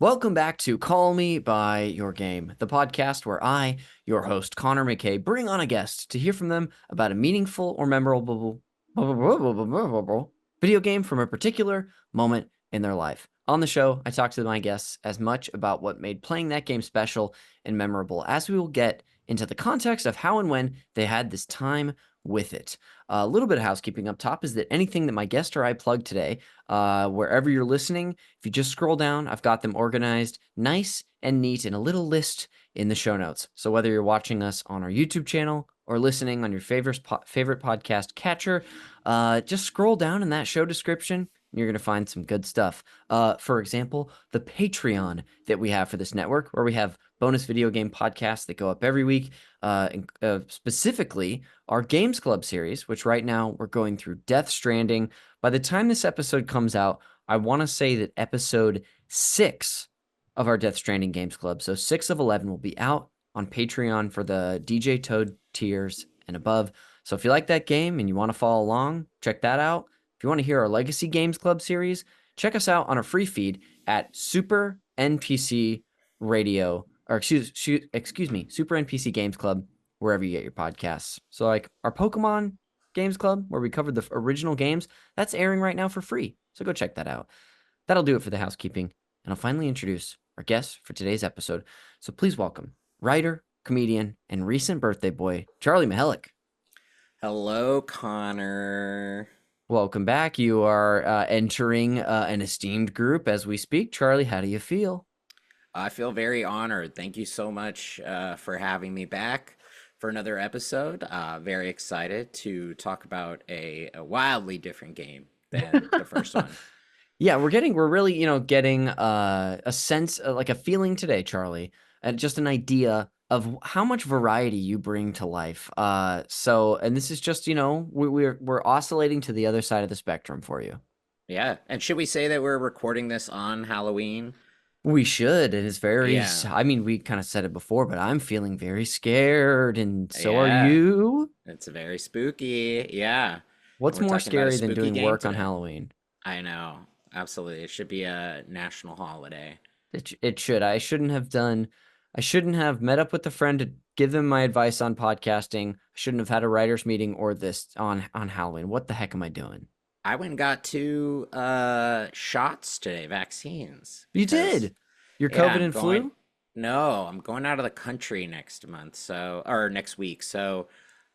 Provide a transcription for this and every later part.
Welcome back to Call Me By Your Game, the podcast where I, your host, Connor McCabe, bring on a guest to hear from them about a meaningful or memorable video game from a particular moment in their life. On the show, I talk to my guests as much about what made playing that game special and memorable as we will get into the context of how and when they had this time with it. A little bit of housekeeping up top is that anything that my guest or I plug today, wherever you're listening, if you just scroll down, I've got them organized nice and neat in a little list in the show notes. So whether you're watching us on our YouTube channel or listening on your favorite podcast catcher, just scroll down in that show description. You're going to find some good stuff. For example, the Patreon that we have for this network, where we have bonus video game podcasts that go up every week, specifically our Games Club series, which right now we're going through Death Stranding. By the time this episode comes out, I want to say that episode 6 of our Death Stranding Games Club, so 6 of 11, will be out on Patreon for the DJ Toad tiers and above. So if you like that game and you want to follow along, check that out. If you want to hear our Legacy Games Club series, check us out on our free feed at Super NPC Radio, or excuse me, Super NPC Games Club, wherever you get your podcasts. So like our Pokemon Games Club, where we covered the original games, that's airing right now for free. So go check that out. That'll do it for the housekeeping. And I'll finally introduce our guest for today's episode. So please welcome writer, comedian, and recent birthday boy, Charlie Mihelich. Hello, Connor. Welcome back. You are entering an esteemed group as we speak. Charlie, how do you feel? I feel very honored. Thank you so much for having me back for another episode. Very excited to talk about a wildly different game than the first one. Yeah, we're really, getting a sense, like a feeling today, Charlie, and just an idea of how much variety you bring to life. And this is just, we're oscillating to the other side of the spectrum for you. Yeah, and should we say that we're recording this on Halloween? We should. It is very, Yeah, I mean, we kind of said it before, but I'm feeling very scared, and so are yeah. you. It's very spooky. Yeah. And What's we're more talking about a scary than spooky doing game work on today. Halloween? I know. Absolutely. It should be a national holiday. It should. I shouldn't have met up with a friend to give them my advice on podcasting. I shouldn't have had a writers meeting or this on Halloween. What the heck am I doing? I went and got 2 shots today, vaccines, You because did. Your yeah, COVID I'm and going. flu? No, I'm going out of the country next month, or next week. So,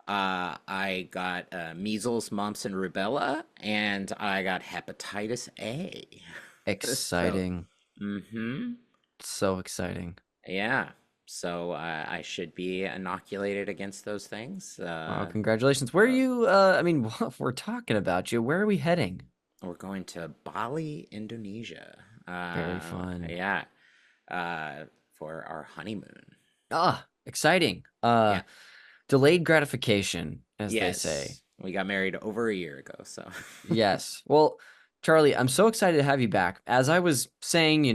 I got measles, mumps, and rubella, and I got hepatitis A. So, Exciting. mm-hmm. So exciting. Yeah. So I should be inoculated against those things. Wow, congratulations. Where are Uh, you? I mean, if we're talking about you, where are we heading? we're going to Bali, Indonesia. Very fun. Yeah. For our honeymoon. Ah, exciting. Yeah. Delayed gratification, as they say. Yes. We got married over a year ago, so. Yes. Well, Charlie, I'm so excited to have you back. As I was saying,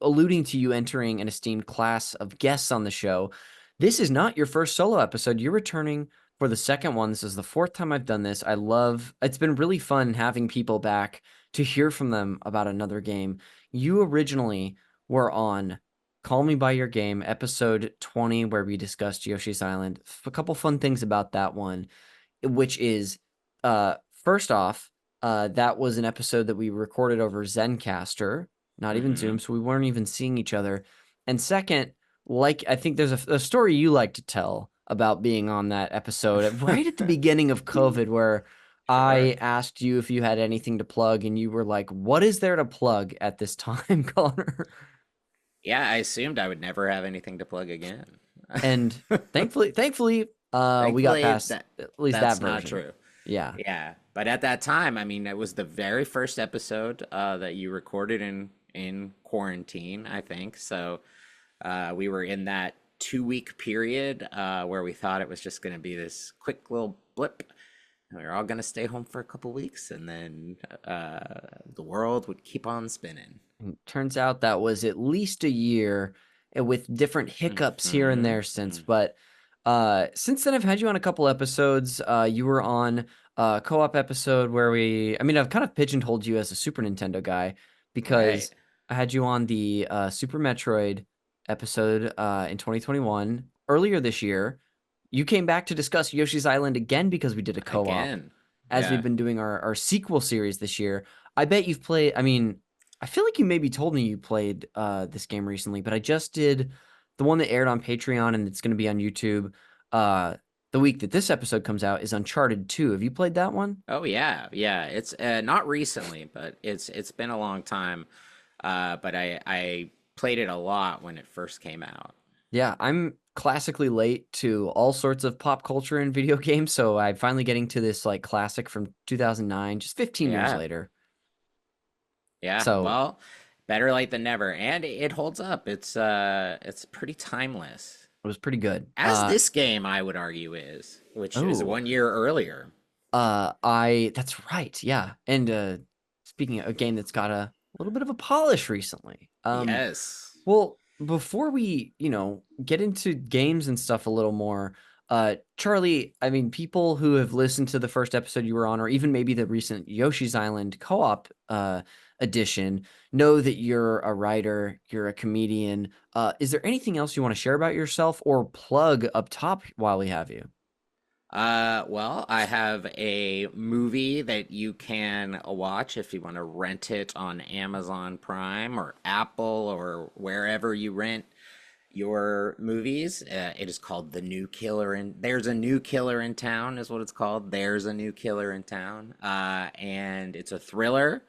alluding to you entering an esteemed class of guests on the show, this is not your first solo episode. You're returning for the second one. This is the 4th time I've done this. It's been really fun having people back to hear from them about another game. You originally were on Call Me By Your Game, episode 20, where we discussed Yoshi's Island. A couple fun things about that one, which is, first off, that was an episode that we recorded over Zencaster, not even Mm-hmm. Zoom, so we weren't even seeing each other. And second, like, I think there's a story you like to tell about being on that episode right at the beginning of COVID, where Sure. I asked you if you had anything to plug, and you were like, "What is there to plug at this time, Connor?" Yeah, I assumed I would never have anything to plug again. And thankfully, we got Thankfully, past at least that that's not version. true. Yeah. Yeah, but at that time, I mean, it was the very first episode that you recorded in quarantine, I think. So we were in that 2 week period where we thought it was just going to be this quick little blip. And we were all going to stay home for a couple weeks, and then the world would keep on spinning. And turns out that was at least a year, with different hiccups here and there since. Hmm. But since then, I've had you on a couple episodes. You were on a co-op episode where I've kind of pigeonholed you as a Super Nintendo guy because Right. I had you on the Super Metroid episode in 2021. Earlier this year, you came back to discuss Yoshi's Island again because we did a co-op. Again. As we've Yeah. been doing our sequel series this year. I bet you've played. I mean, I feel like you maybe told me you played this game recently, but I just did the one that aired on Patreon and it's going to be on YouTube. Uh, the week that this episode comes out is Uncharted 2. Have you played that one? Oh yeah, yeah. It's not recently, but it's been a long time. But I played it a lot when it first came out. Yeah, I'm classically late to all sorts of pop culture and video games, so I'm finally getting to this like classic from 2009, just 15 years Yeah, later. yeah. So Well, better late than never, and it holds up. It's pretty timeless. it was pretty good. As this game, I would argue, is, which is Oh, 1 year earlier. that's right. Yeah. And speaking of a game that's got a little bit of a polish recently. Yes. Well, before we, get into games and stuff a little more, Charlie, I mean, people who have listened to the first episode you were on, or even maybe the recent Yoshi's Island co-op edition, know that you're a writer, you're a comedian. Is there anything else you want to share about yourself or plug up top while we have you? Well, I have a movie that you can watch if you want to rent it on Amazon Prime or Apple or wherever you rent your movies. It is called The New Killer in There's a New Killer in Town is what it's called. There's a New Killer in Town. And it's a thriller.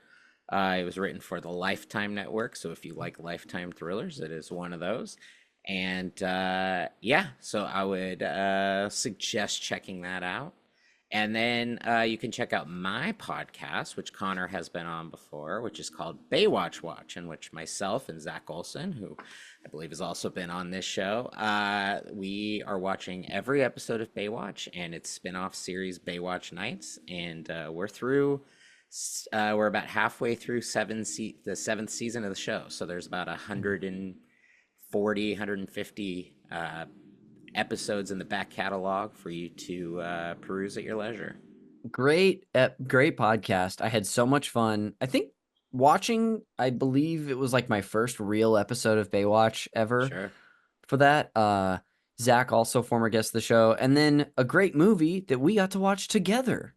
It was written for the Lifetime Network, so if you like Lifetime thrillers, it is one of those. And yeah, so I would suggest checking that out. And then you can check out my podcast, which Connor has been on before, which is called Baywatch Watch, in which myself and Zach Olson, who I believe has also been on this show, we are watching every episode of Baywatch and its spin-off series Baywatch Nights. And we're about halfway through the seventh season of the show. So there's about 140, 150 episodes in the back catalog for you to peruse at your leisure. Great, great podcast. I had so much fun. I think watching, I believe it was like my first real episode of Baywatch ever Sure. for that. Zach, also former guest of the show, and then a great movie that we got to watch together.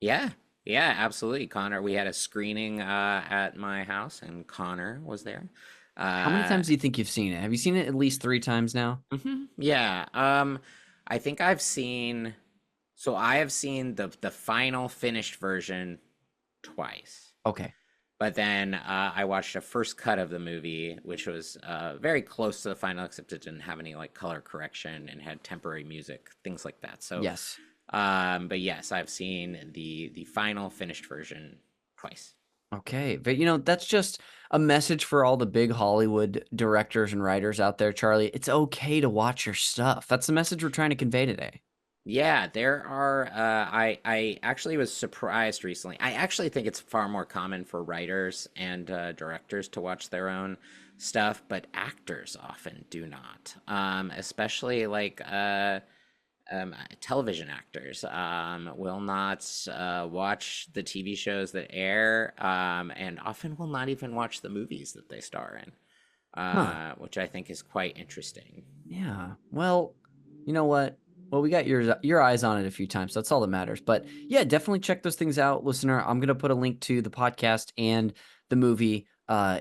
Yeah. Yeah, absolutely. Connor, we had a screening at my house and Connor was there. How many Uh, times do you think you've seen it? Have you seen it at least 3 times now? yeah. I think I have seen the final finished version twice. Okay. But then I watched a first cut of the movie, which was very close to the final, except it didn't have any like color correction and had temporary music, things like that. So, Yes. but yes, I've seen the final finished version twice. Okay. But that's just a message for all the big Hollywood directors and writers out there, Charlie. It's okay to watch your stuff. That's the message we're trying to convey today. Yeah, there are. I actually was surprised recently. I actually think it's far more common for writers and directors to watch their own stuff, but actors often do not. Especially like television actors will not watch the TV shows that air, and often will not even watch the movies that they star in, Huh. which I think is quite interesting. Yeah. Well, you know what? Well, we got your eyes on it a few times. So that's all that matters. But yeah, definitely check those things out, listener. I'm gonna put a link to the podcast and the movie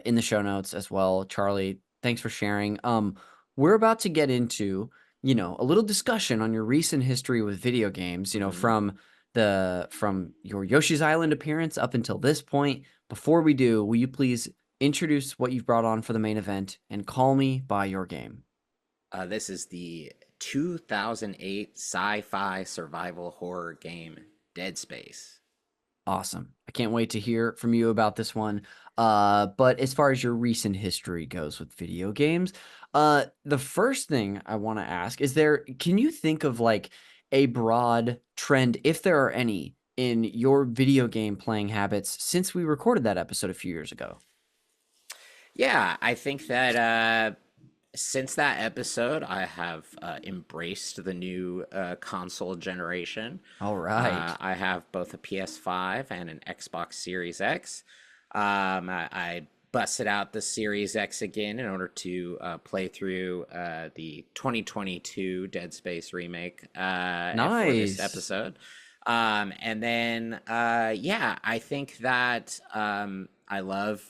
in the show notes as well. Charlie, thanks for sharing. We're about to get into, a little discussion on your recent history with video games, Hmm. from your Yoshi's Island appearance up until this point. Before we do, will you please introduce what you've brought on for the main event and call me by your game? This is the 2008 sci-fi survival horror game Dead Space. Awesome. I can't wait to hear from you about this one. But as far as your recent history goes with video games, the first thing I want to ask is can you think of like a broad trend, if there are any, in your video game playing habits since we recorded that episode a few years ago? Yeah, I think that since that episode, I have embraced the new console generation. All right. I have both a PS5 and an Xbox Series X. I busted out the Series X again in order to play through the 2022 Dead Space remake for this Nice. episode. And then, yeah, I think that I love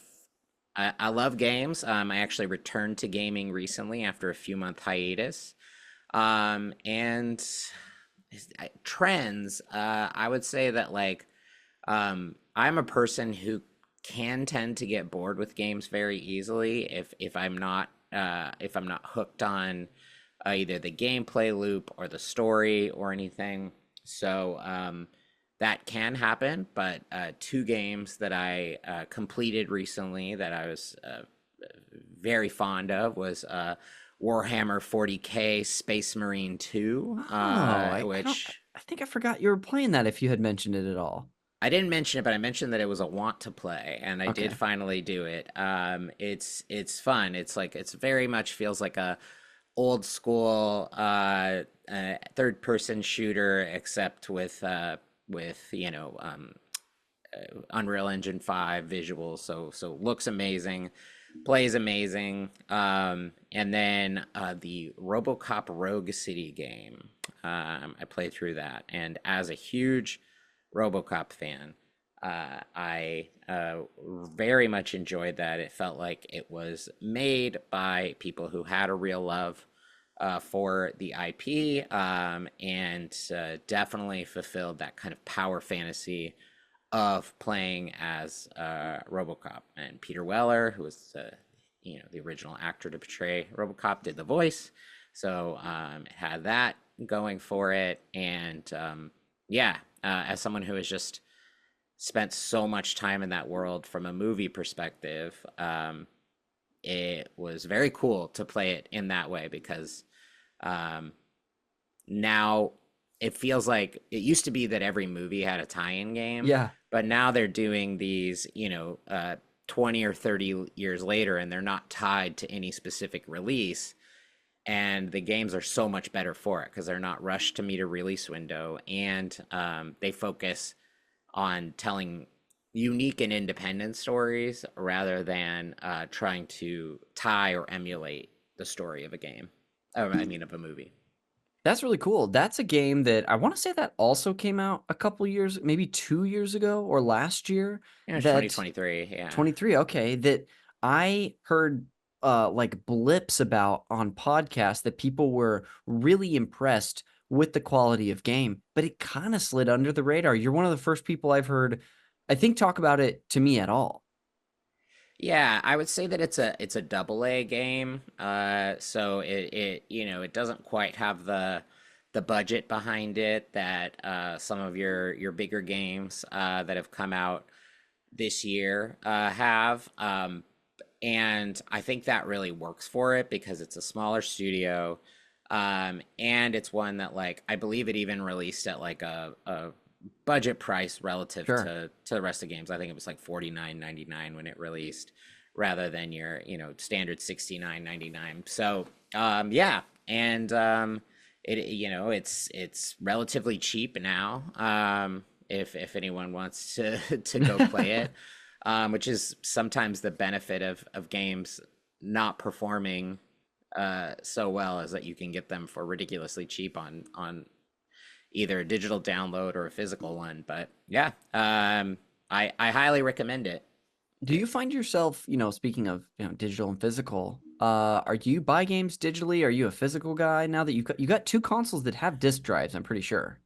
games. I actually returned to gaming recently after a few month hiatus. And trends, I would say that I'm a person who can tend to get bored with games very easily if I'm not hooked on either the gameplay loop or the story or anything. So that can happen. But two games that I completed recently that I was very fond of was Warhammer 40K Space Marine 2, Oh, I don't. which I think I forgot you were playing that. If you had mentioned it at all. I didn't mention it, but I mentioned that it was a want to play, and I did Okay. finally do it. It's fun. It's very much feels like a old school third person shooter, except with Unreal Engine 5 visuals. So looks amazing, plays amazing. And then the RoboCop Rogue City game. I played through that, and as a huge RoboCop fan, I very much enjoyed that. It felt like it was made by people who had a real love for the IP, and definitely fulfilled that kind of power fantasy of playing as RoboCop. And Peter Weller, who was the original actor to portray RoboCop, did the voice, so it had that going for it. And yeah, as someone who has just spent so much time in that world from a movie perspective, it was very cool to play it in that way because now it feels like it used to be that every movie had a tie-in game, Yeah. but now they're doing these, 20 or 30 years later, and they're not tied to any specific release. And the games are so much better for it because they're not rushed to meet a release window, and they focus on telling unique and independent stories rather than trying to tie or emulate the story of a game. I mean, of a movie. That's really cool. That's a game that I want to say that also came out a couple years, maybe 2 years ago or last year. Yeah, it's That 2023. Yeah. 23, okay, that I heard like blips about on podcasts that people were really impressed with the quality of game, but it kind of slid under the radar. You're one of the first people I've heard, I think, talk about it to me at all. Yeah, I would say that it's a double A game. So it doesn't quite have the budget behind it that some of your bigger games that have come out this year have. And I think that really works for it because it's a smaller studio. And it's one that I believe it even released at a budget price relative Sure. to the rest of the games. I think it was like 49.99 when it released, rather than your standard 69.99. So yeah, and it's relatively cheap now. If anyone wants to to go play it, which is sometimes the benefit of games not performing so well, is that you can get them for ridiculously cheap on either a digital download or a physical one. But yeah, I highly recommend it. Do you find yourself, speaking of, digital and physical, are you buy games digitally? Are you a physical guy now that you got two consoles that have disc drives, I'm pretty sure.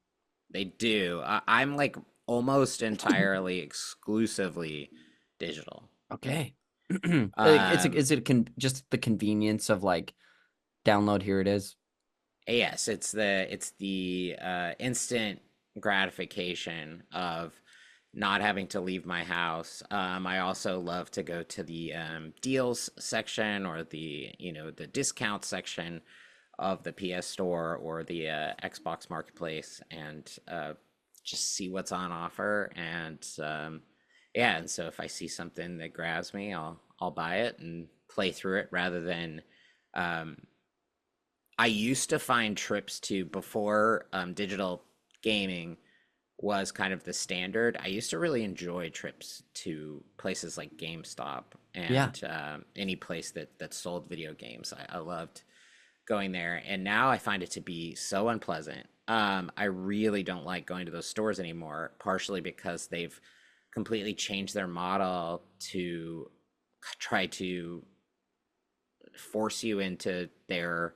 They do. I'm almost entirely exclusively digital. Okay. Um, Is it just the convenience of download, here it is? yes, it's the instant gratification of not having to leave my house. I also love to go to the deals section, or the discount section of the PS Store or the Xbox Marketplace, and just see what's on offer. And yeah, and so if I see something that grabs me, I'll buy it and play through it rather than. Um, I used to find trips to, before digital gaming was kind of the standard. I used to really enjoy trips to places like GameStop Yeah. and any place that sold video games. I loved going there, and now I find it to be so unpleasant. I really don't like going to those stores anymore, partially because they've completely changed their model to try to force you into their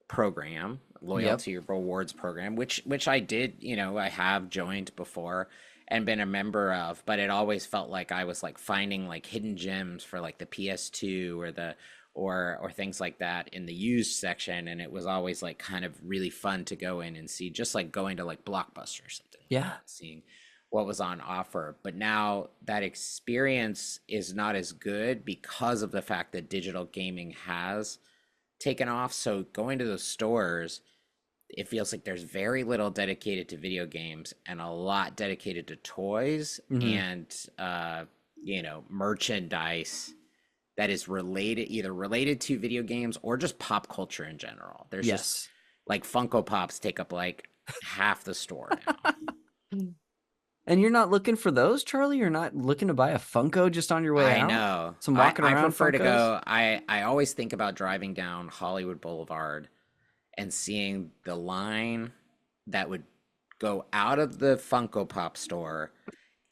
program, Yep. loyalty rewards program, which I did, I have joined before and been a member of, but it always felt like I was like finding like hidden gems for like the PS2 or the or things like that in the used section, and it was always like kind of really fun to go in and see, just like going to like Blockbuster or something like Yeah. that, seeing what was on offer. But now that experience is not as good because of the fact that digital gaming has taken off. So going to those stores, it feels like there's very little dedicated to video games and a lot dedicated to toys Hmm. and merchandise that is related, either related to video games or just pop culture in general. There's just Yes. like Funko Pops take up like half the store now. And you're not looking for those, Charlie? You're not looking to buy a Funko just on your way I out? know. Some I walking I around prefer to Funkos? go. I always think about driving down Hollywood Boulevard and seeing the line that would go out of the Funko Pop store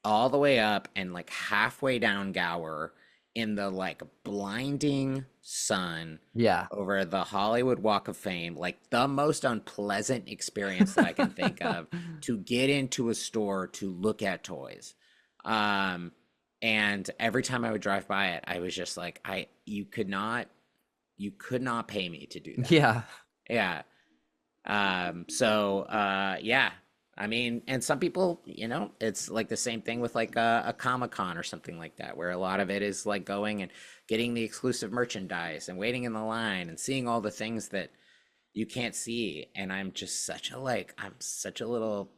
all the way up and like halfway down Gower in the like blinding sun Yeah. over the Hollywood Walk of Fame, like the most unpleasant experience that I can think of, to get into a store to look at toys. Um, and every time I would drive by it, I was just like, you could not pay me to do that. Yeah. Yeah. Yeah. I mean, and some people, it's like the same thing with like a Comic-Con or something like that, where a lot of it is like going and getting the exclusive merchandise and waiting in the line and seeing all the things that you can't see. And I'm such a little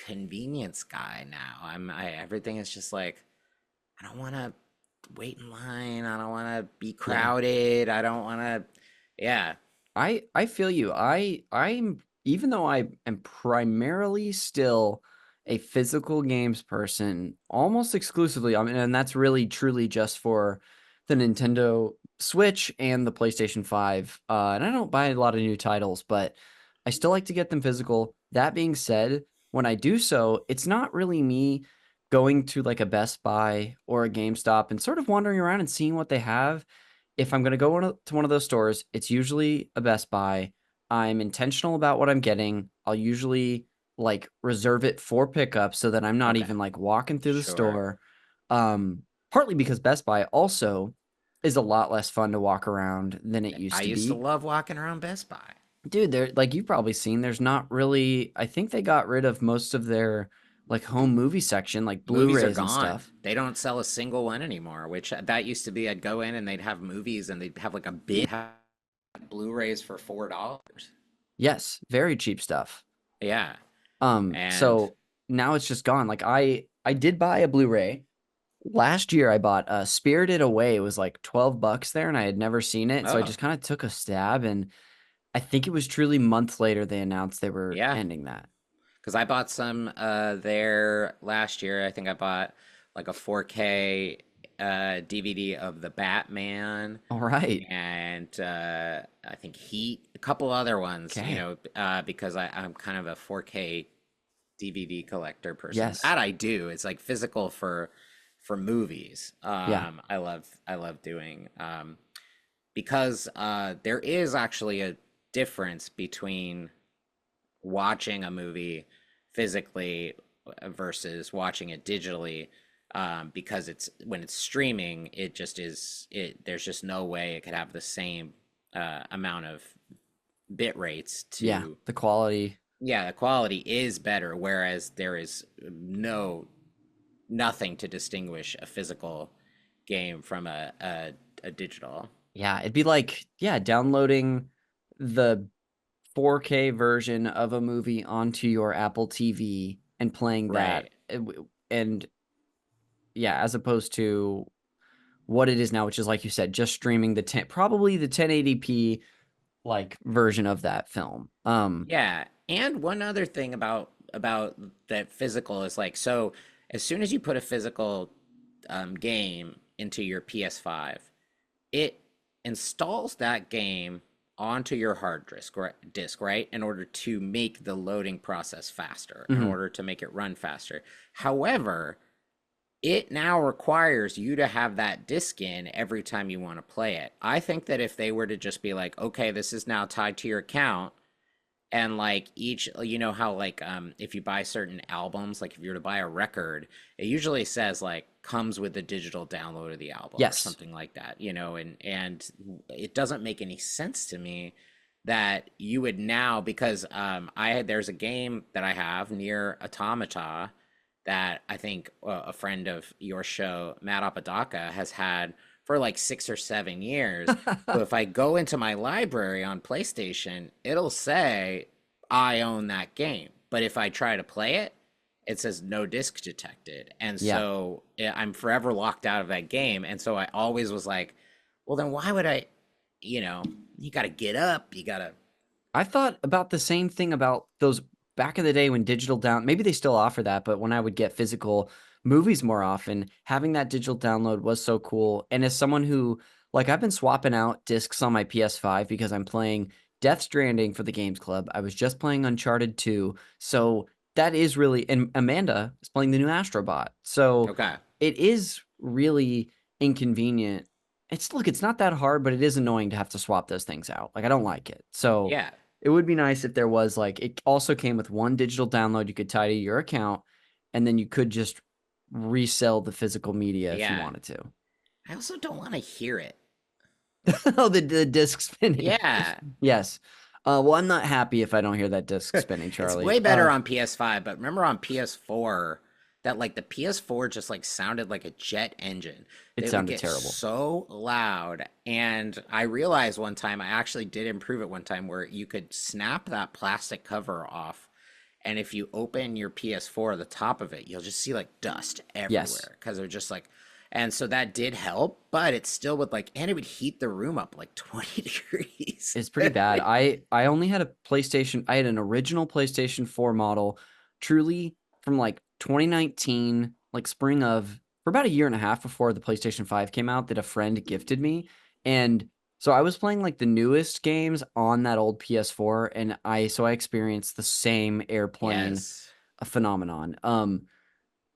convenience guy now. Everything is just like, I don't want to wait in line. I don't want to be Yeah. crowded. I don't want to, yeah. I feel you. I'm even though I am primarily still a physical games person, almost exclusively. I mean, and that's really truly just for the Nintendo Switch and the PlayStation 5. And I don't buy a lot of new titles, but I still like to get them physical. That being said, when I do so, it's not really me going to like a Best Buy or a GameStop and sort of wandering around and seeing what they have. If I'm going to go to one of those stores, it's usually a Best Buy. I'm intentional about what I'm getting. I'll usually like reserve it for pickup so that I'm not Okay. even like walking through the Sure. store. Partly because Best Buy also is a lot less fun to walk around than it I used to used to be. love walking around Best Buy. Dude, they're like you've probably seen, there's not really, I think they got rid of most of their like home movie section, like Movies are Blu-rays and gone. stuff. They don't sell a single one anymore, which that used to be. I'd go in and they'd have movies and they'd have like a big Blu-rays for $4. Yes, very cheap stuff. Yeah. And So now it's just gone. Like I did buy a Blu-ray. Last year I bought Spirited Away. It was like $12 there and I had never seen it. So I oh, just kind of took a stab and I think it was truly months later they announced they were yeah. ending that. Because I bought some there last year. I think I bought like a 4K DVD of the Batman All right. and I think Heat, a couple other ones, Okay. because I'm kind of a 4K DVD collector person. Yes. That I do. It's like physical for movies. Yeah. I love doing because there is actually a difference between watching a movie physically versus watching it digitally, because it's when it's streaming, it just is it there's just no way it could have the same amount of bit rates Yeah. to. The quality. Yeah, the quality is better, whereas there is nothing to distinguish a physical game from a digital. Yeah. It'd be like, yeah, downloading the 4K version of a movie onto your Apple TV and playing that. Right. And yeah, as opposed to what it is now, which is like you said, just streaming the 10, probably the 1080p like version of that film. Yeah, and one other thing about that physical is like, so as soon as you put a physical game into your PS5, it installs that game onto your hard disk, right? In order to make the loading process faster, in Hmm. order to make it run faster. However, it now requires you to have that disk in every time you want to play it. I think that if they were to just be like, okay, this is now tied to your account, and like each, you know how like if you buy certain albums, like if you were to buy a record, it usually says like comes with a digital download of the album or Yes. something like that, you know, and it doesn't make any sense to me that you would now, because there's a game that I have near Automata that I think a friend of your show, Matt Apodaca, has had for like 6 or 7 years. So if I go into my library on PlayStation, it'll say I own that game. But if I try to play it, it says no disc detected. And Yeah. so I'm forever locked out of that game. And so I always was like, well, then why would I, you know, you got to get up, you got to. I thought about the same thing about those back in the day when digital down, maybe they still offer that, but when I would get physical movies more often, having that digital download was so cool. And as someone who, like, I've been swapping out discs on my PS5 because I'm playing Death Stranding for the Games Club. I was just playing Uncharted 2. So that is really, and Amanda is playing the new Astrobot. So Okay. it is really inconvenient. Look, it's not that hard, but it is annoying to have to swap those things out. Like, I don't like it. So Yeah. it would be nice if there was like, it also came with one digital download you could tie to your account, and then you could just resell the physical media if you Yeah. wanted to. I also don't want to hear it. Oh, the disc spinning. Yeah. Yes. Well, I'm not happy if I don't hear that disc spinning, It's Charlie. way better on PS5, but remember on PS4 that like the PS4 just like sounded like a jet engine. It They would sounded get terrible. so loud. And I realized one time, I actually did improve it one time where you could snap that plastic cover off. And if you open your PS4, the top of it, you'll just see like dust Yes. everywhere because they're just like, and so that did help, but it still would like, and it would heat the room up like 20 degrees. It's pretty bad. I only had a PlayStation. I had an original PlayStation 4 model, truly from like 2019, like spring of, for about a year and a half before the PlayStation 5 came out, that a friend gifted me. And so I was playing like the newest games on that old PS4, and I experienced the same airplane Yes. phenomenon.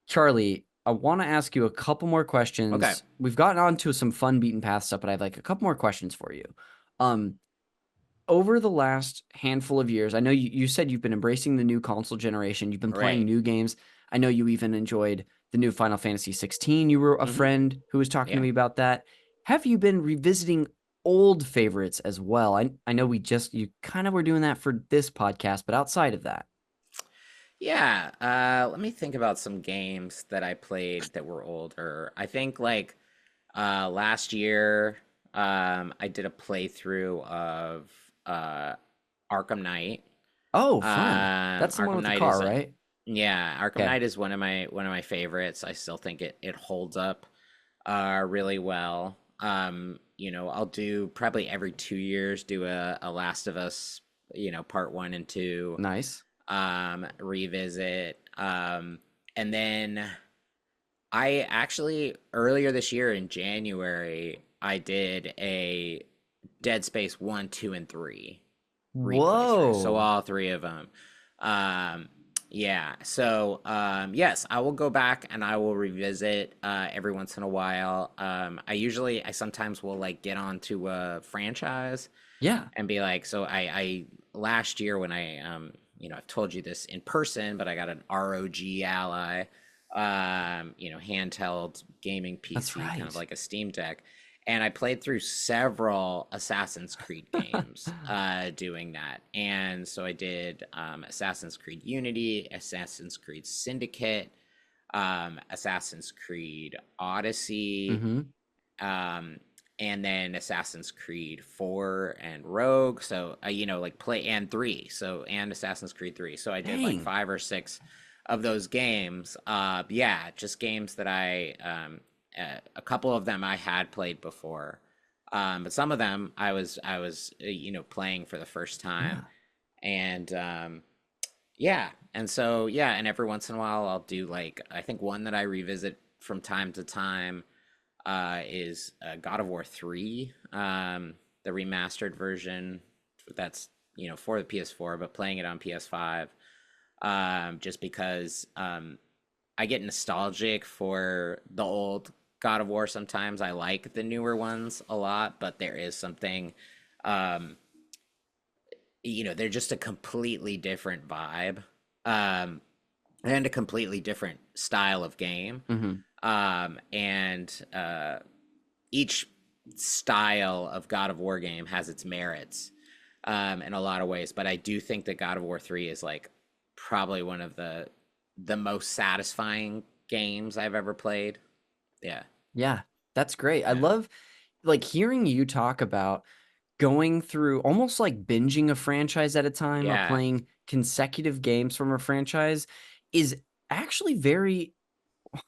Charlie, I want to ask you a couple more Okay. questions. We've gotten on to some fun beaten path stuff, but I have like a couple more questions for you. Um, Over the last handful of years, I know you said you've been embracing the new console generation. You've been playing Right. new games. I know you even enjoyed the new Final Fantasy 16. You were a Mm-hmm. friend who was talking to Yeah. me about that. Have you been revisiting old favorites as well? I know you kind of were doing that for this podcast, but outside of that. Yeah. Let me think about some games that I played that were older. I think like last year, I did a playthrough of uh Arkham Knight. Oh, fun. That's the one Arkham with the Knight car, is right? yeah, Arkham Okay. Knight is one of my favorites. I still think it holds up really well. You know, I'll do probably every 2 years do a Last of Us, you know, part one and two, Nice. revisit. And then I actually earlier this year in January, I did a Dead Space 1, 2, and 3 replaythrough. So Whoa. all three of them. Um, yeah. So yes, I will go back and I will revisit every once in a while. I sometimes will like get onto a franchise Yeah. and be like, so I last year when I you know, I've told you this in person, but I got an ROG Ally, you know, handheld gaming That's PC, kind of right. like a Steam Deck. And I played through several Assassin's Creed games doing that. And so I did Assassin's Creed Unity, Assassin's Creed Syndicate, Assassin's Creed Odyssey, Mm-hmm. um, and then Assassin's Creed 4 and Rogue. So, you know, like play and 3. So, and Assassin's Creed 3. So I did like Dang. 5 or 6 of those games. Yeah, just games that a couple of them I had played before. But some of them I was, you know, playing for the first time. Yeah. And, yeah. And so, yeah. And every once in a while I'll do like, I think one that I revisit from time to time is God of War 3, the remastered version that's, for the PS4, but playing it on PS5, just because I get nostalgic for the old God of War sometimes. I like the newer ones a lot, but there is something, um, they're just a completely different vibe, and a completely different style of game. Hmm. And each style of God of War game has its merits, in a lot of ways. But I do think that God of War 3 is like probably one of the most satisfying games I've ever played. Yeah. Yeah, that's great. I Yeah. love like hearing you talk about going through almost like binging a franchise at a time or Yeah. playing consecutive games from a franchise is actually very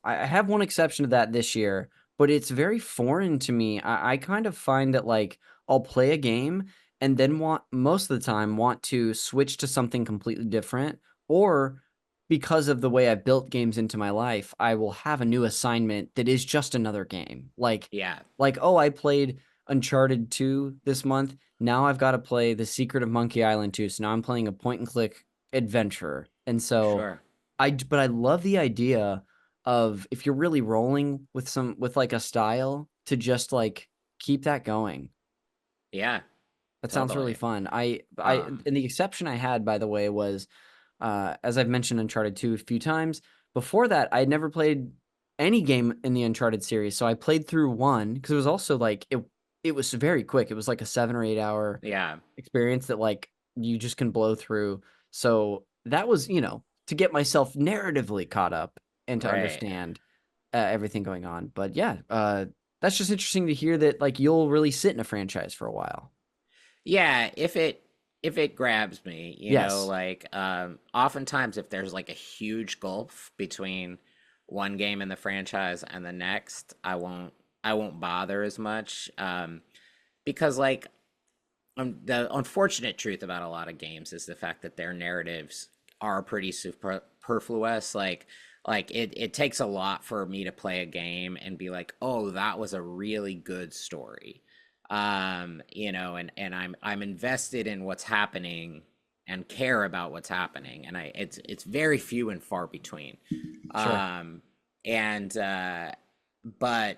I have one exception to that this year, but it's very foreign to me. I kind of find that like I'll play a game and then want most of the time want to switch to something completely different, or because of the way I built games into my life, I will have a new assignment that is just another game. Yeah. Like oh, I played Uncharted 2 this month. Now I've got to play The Secret of Monkey Island 2. So now I'm playing a point and click adventure. And so Sure. but I love the idea of if you're really rolling with like a style to just like keep that going. Yeah. That sounds really Totally. fun. I Um, and the exception I had, by the way, was as I've mentioned Uncharted 2 a few times. Before that, I had never played any game in the Uncharted series. So I played through one because it was also like it was very quick. It was like a 7 or 8 hour yeah. experience that like you just can blow through. So that was, to get myself narratively caught up and to Right. understand everything going on. But yeah, that's just interesting to hear that like you'll really sit in a franchise for a while. Yeah, if it grabs me, Yes. like oftentimes if there's like a huge gulf between one game in the franchise and the next, I won't bother as much, because like the unfortunate truth about a lot of games is the fact that their narratives are pretty superfluous. Like it takes a lot for me to play a game and be like, oh, that was a really good story. And I'm invested in what's happening and care about what's happening. And it's very few and far between. Sure. Um and but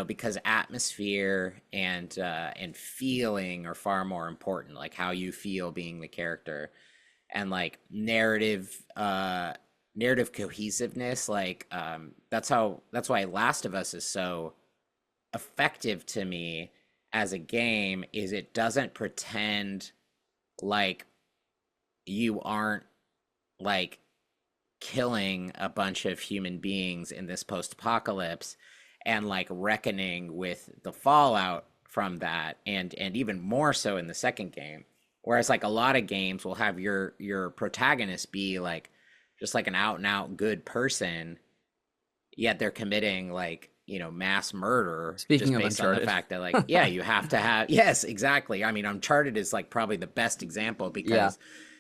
because atmosphere and feeling are far more important, like how you feel being the character, and like narrative cohesiveness, like that's why Last of Us is so effective to me as a game, is it doesn't pretend like you aren't like killing a bunch of human beings in this post-apocalypse and like reckoning with the fallout from that, and even more so in the second game. Whereas like a lot of games will have your protagonist be like just like an out and out good person, yet they're committing like mass murder Speaking just of based on the Uncharted. fact that like, yeah, you have to have, yes, exactly. I mean, Uncharted is like probably the best example Yeah. because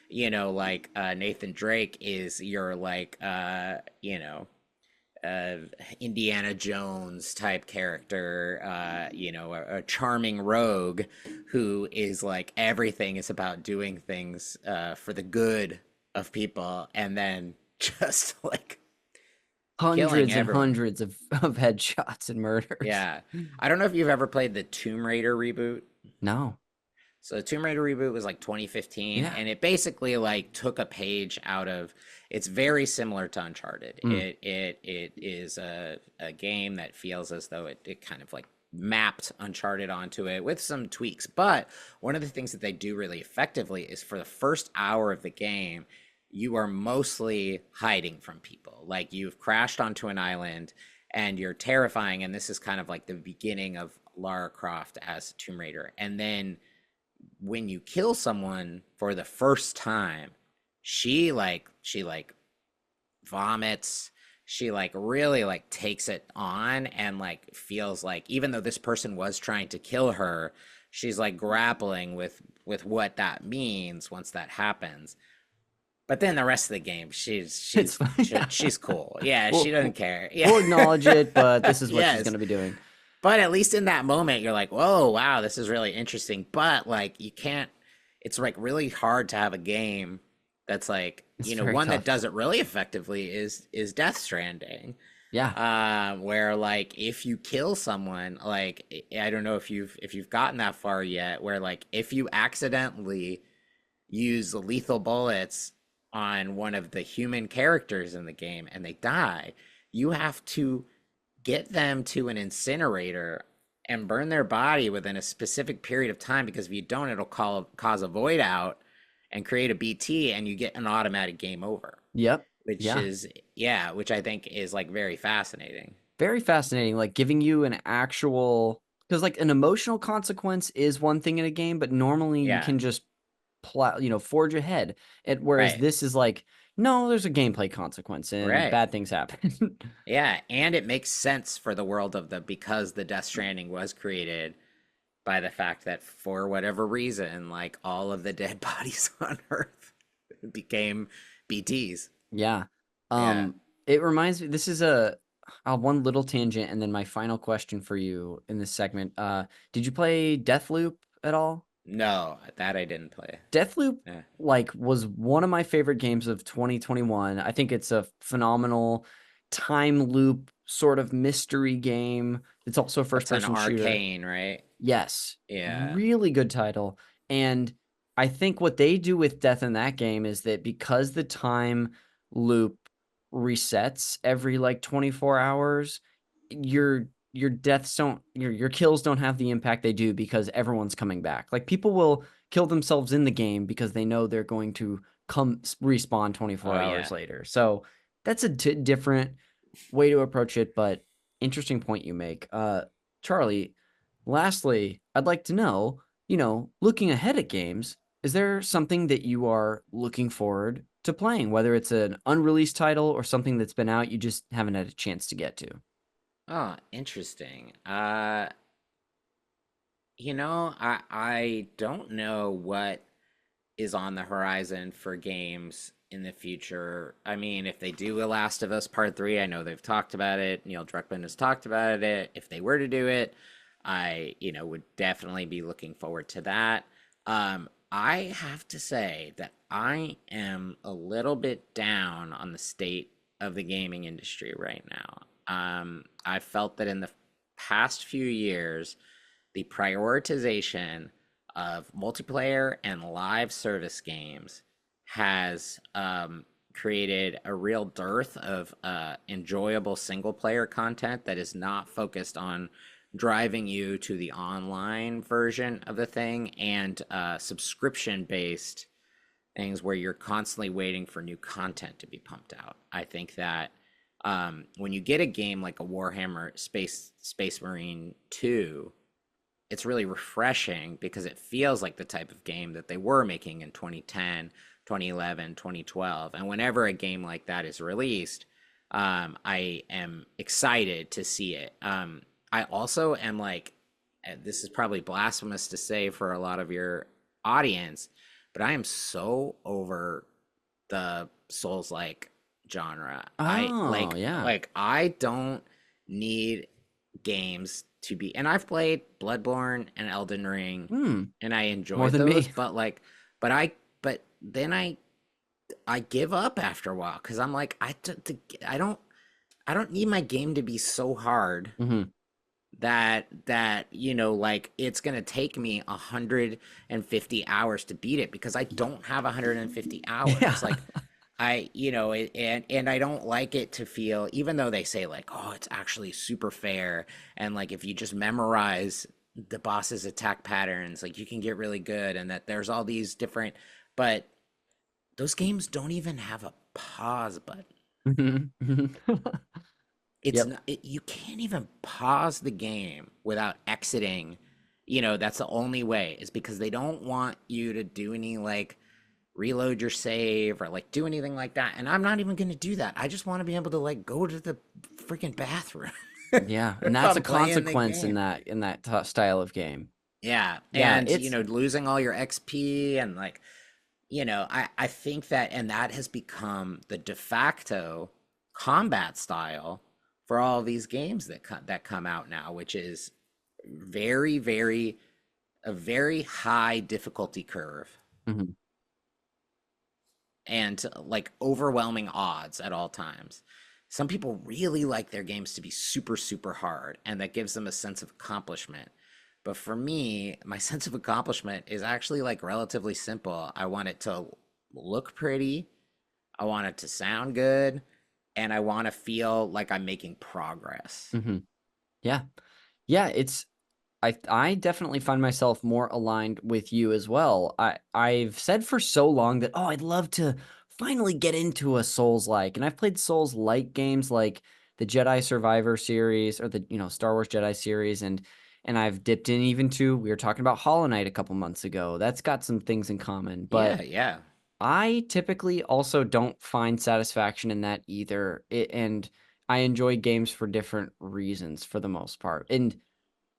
like Nathan Drake is your like uh Indiana Jones type character, a charming rogue who is like everything is about doing things for the good of people, and then just like killing Hundreds and everyone. hundreds of headshots and murders. Yeah. I don't know if you've ever played the Tomb Raider reboot. No. So the Tomb Raider reboot was like 2015, Yeah. and it basically like took a page out of. It's very similar to Uncharted. Mm. It is a game that feels as though it kind of like mapped Uncharted onto it with some tweaks. But one of the things that they do really effectively is for the first hour of the game, you are mostly hiding from people. Like you've crashed onto an island and you're terrifying, and this is kind of like the beginning of Lara Croft as Tomb Raider. And then when you kill someone for the first time, she like vomits. She like really like takes it on and like feels like even though this person was trying to kill her, she's like grappling with what that means once that happens. But then the rest of the game, It's fine. she's cool. Yeah, she We'll, doesn't we'll care. we'll Yeah. acknowledge it, but this is what she's Yes. going to be doing. But at least in that moment, you're like, whoa, wow, this is really interesting. But like, you can't, it's like really hard to have a game that's like, It's very one that tough. does it really effectively is Death Stranding. Yeah. Where like if you kill someone, like I don't know if you've gotten that far yet, where like if you accidentally use lethal bullets on one of the human characters in the game and they die, you have to get them to an incinerator and burn their body within a specific period of time, because if you don't, it'll cause a void out and create a BT, and you get an automatic game over, Yep. which Yeah. is, yeah, which I think is like very fascinating. Very fascinating. Like giving you an actual, because like an emotional consequence is one thing in a game, but normally you Yeah, can just forge ahead. Whereas right, this is like, no, there's a gameplay consequence and right. bad things happen. Yeah, and it makes sense for the world of because the Death Stranding was created by the fact that for whatever reason, like all of the dead bodies on Earth became BTs. Yeah. Yeah. It reminds me, this is one little tangent and then my final question for you in this segment. Did you play Deathloop at all? No, that I didn't play. Deathloop Yeah. like was one of my favorite games of 2021. I think it's a phenomenal time loop sort of mystery game. It's also a first That's an person shooter. arcane, right? Yes, Yeah. really good title. And I think what they do with death in that game is that because the time loop resets every like 24 hours, your deaths don't your kills don't have the impact they do because everyone's coming back. Like people will kill themselves in the game because they know they're going to come respawn 24 Oh hours yeah. later. So that's a different way to approach it, but interesting point you make. Charlie, lastly, I'd like to know, looking ahead at games, is there something that you are looking forward to playing, whether it's an unreleased title or something that's been out you just haven't had a chance to get to? Oh, interesting. I don't know what is on the horizon for games in the future. I mean, if they do a Last of Us Part 3, I know they've talked about it. Neil Druckmann has talked about it. If they were to do it, I, would definitely be looking forward to that. I have to say that I am a little bit down on the state of the gaming industry right now. I felt that in the past few years, the prioritization of multiplayer and live service games has created a real dearth of enjoyable single player content that is not focused on driving you to the online version of the thing, and subscription based things where you're constantly waiting for new content to be pumped out. I think that when you get a game like a Warhammer Space Marine 2, it's really refreshing because it feels like the type of game that they were making in 2010, 2011, 2012. And whenever a game like that is released, I am excited to see it. I also am like, this is probably blasphemous to say for a lot of your audience, but I am so over the Souls-like genre. I Oh, yeah. like I don't need games to be, and I've played Bloodborne and Elden Ring Hmm. and I More enjoyed than those, me. but like but then I give up after a while because I'm like I don't need my game to be so hard Hmm. that like it's gonna take me 150 hours to beat it, because I don't have 150 Yeah. hours. Like and I don't like it to feel, even though they say like, oh, it's actually super fair, and like if you just memorize the boss's attack patterns, like you can get really good, and that there's all these different, but those games don't even have a pause button. Mhm. Mhm. It's Yep. not, you can't even pause the game without exiting. That's the only way, is because they don't want you to do any like reload your save or like do anything like that. And I'm not even going to do that. I just want to be able to like go to the freaking bathroom Yeah, and if that's a I'm playing the consequence in game. that style of game. Yeah. Yeah, And, it's losing all your XP and like I think that, and that has become the de facto combat style for all these games that come out now, which is very, very a very high difficulty curve Mhm. and like overwhelming odds at all times. Some people really like their games to be super, super hard, and that gives them a sense of accomplishment. But for me, my sense of accomplishment is actually like relatively simple. I want it to look pretty, I want it to sound good, and I want to feel like I'm making progress. Mhm. Yeah. Yeah, I definitely find myself more aligned with you as well. I've said for so long that, oh, I'd love to finally get into a Souls-like, and I've played Souls-like games like the Jedi Survivor series or the, Star Wars Jedi series, and I've dipped in even to, we were talking about Hollow Knight a couple months ago. That's got some things in common, but Yeah, yeah. I typically also don't find satisfaction in that either. And I enjoy games for different reasons for the most part. And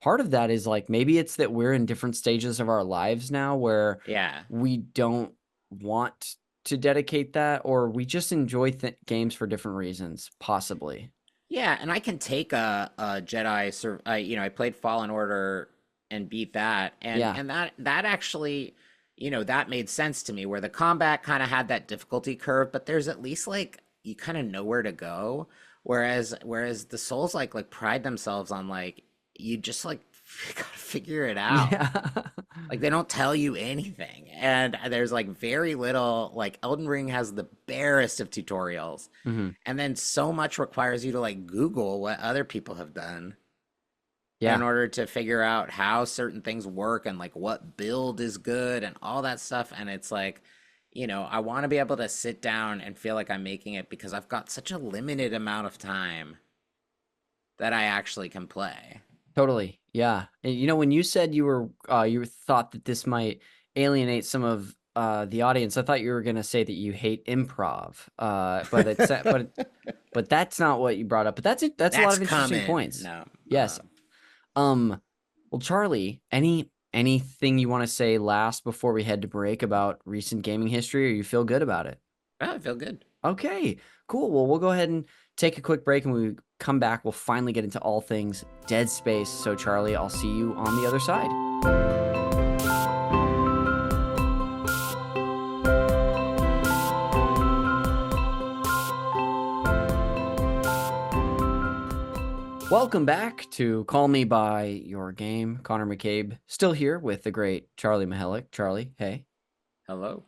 part of that is like maybe it's that we're in different stages of our lives now where Yeah. we don't want to dedicate that, or we just enjoy games for different reasons, possibly. Yeah, and I can take a I played Fallen Order and beat that, and Yeah. that actually, that made sense to me where the combat kind of had that difficulty curve, but there's at least like you kind of know where to go. Whereas the Souls like pride themselves on like you just like gotta figure it out. Yeah. Like they don't tell you anything. And there's like very little, like Elden Ring has the barest of tutorials. Hmm. And then so much requires you to like Google what other people have done in Yeah. order to figure out how certain things work and like what build is good and all that stuff. And it's like, I want to be able to sit down and feel like I'm making it because I've got such a limited amount of time that I actually can play. Totally. Yeah. And, when you said you thought that this might alienate some of the audience, I thought you were going to say that you hate improv. But that's not what you brought up. But that's a lot That's of interesting coming. points. No. Yes. Well, Charlie, anything you want to say last before we head to break about recent gaming history, or you feel good about it? I feel good. Okay, cool. Well, we'll go ahead and take a quick break, and when we come back, we'll finally get into all things Dead Space. So, Charlie, I'll see you on the other side. Welcome back to Call Me By Your Game. Connor McCabe, still here with the great Charlie Mihelich. Charlie, hey. Hello.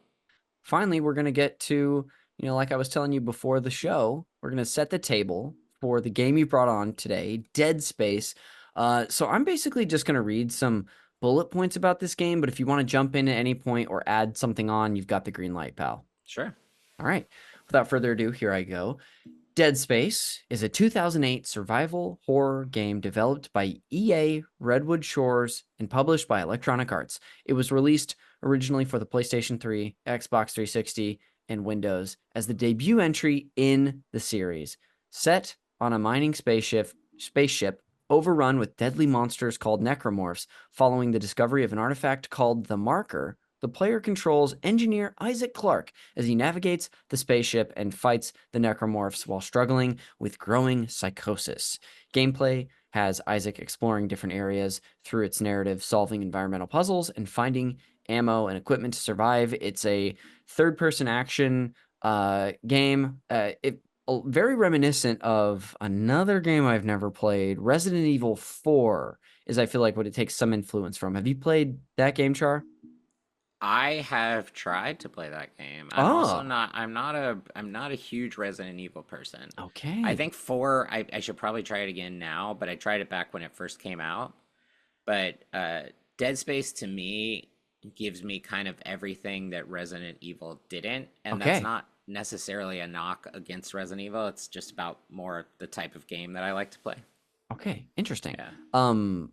Finally, we're going to get to, like I was telling you before the show, we're going to set the table for the game you brought on today, Dead Space. So I'm basically just going to read some bullet points about this game, but if you want to jump in at any point or add something on, you've got the green light, pal. Sure. All right. Without further ado, here I go. Dead Space is a 2008 survival horror game developed by EA Redwood Shores and published by Electronic Arts. It was released originally for the PlayStation 3, Xbox 360, and Windows as the debut entry in the series. Set on a mining spaceship overrun with deadly monsters called necromorphs, following the discovery of an artifact called the Marker, the player controls engineer Isaac Clarke as he navigates the spaceship and fights the necromorphs while struggling with growing psychosis. Gameplay has Isaac exploring different areas through its narrative, solving environmental puzzles, and finding ammo and equipment to survive. It's a third-person action game. Very reminiscent of another game I've never played, Resident Evil 4, is I feel like what it takes some influence from. Have you played that game, Char? I have tried to play that game. I'm also Oh, not I'm not a huge Resident Evil person. I okay. think 4 I should probably try it again now, but I tried it back when it first came out. But Dead Space to me gives me kind of everything that Resident Evil didn't, and that's Okay. not necessarily a knock against Resident Evil. It's just about more the type of game that I like to play. Okay. Interesting. Yeah. Um,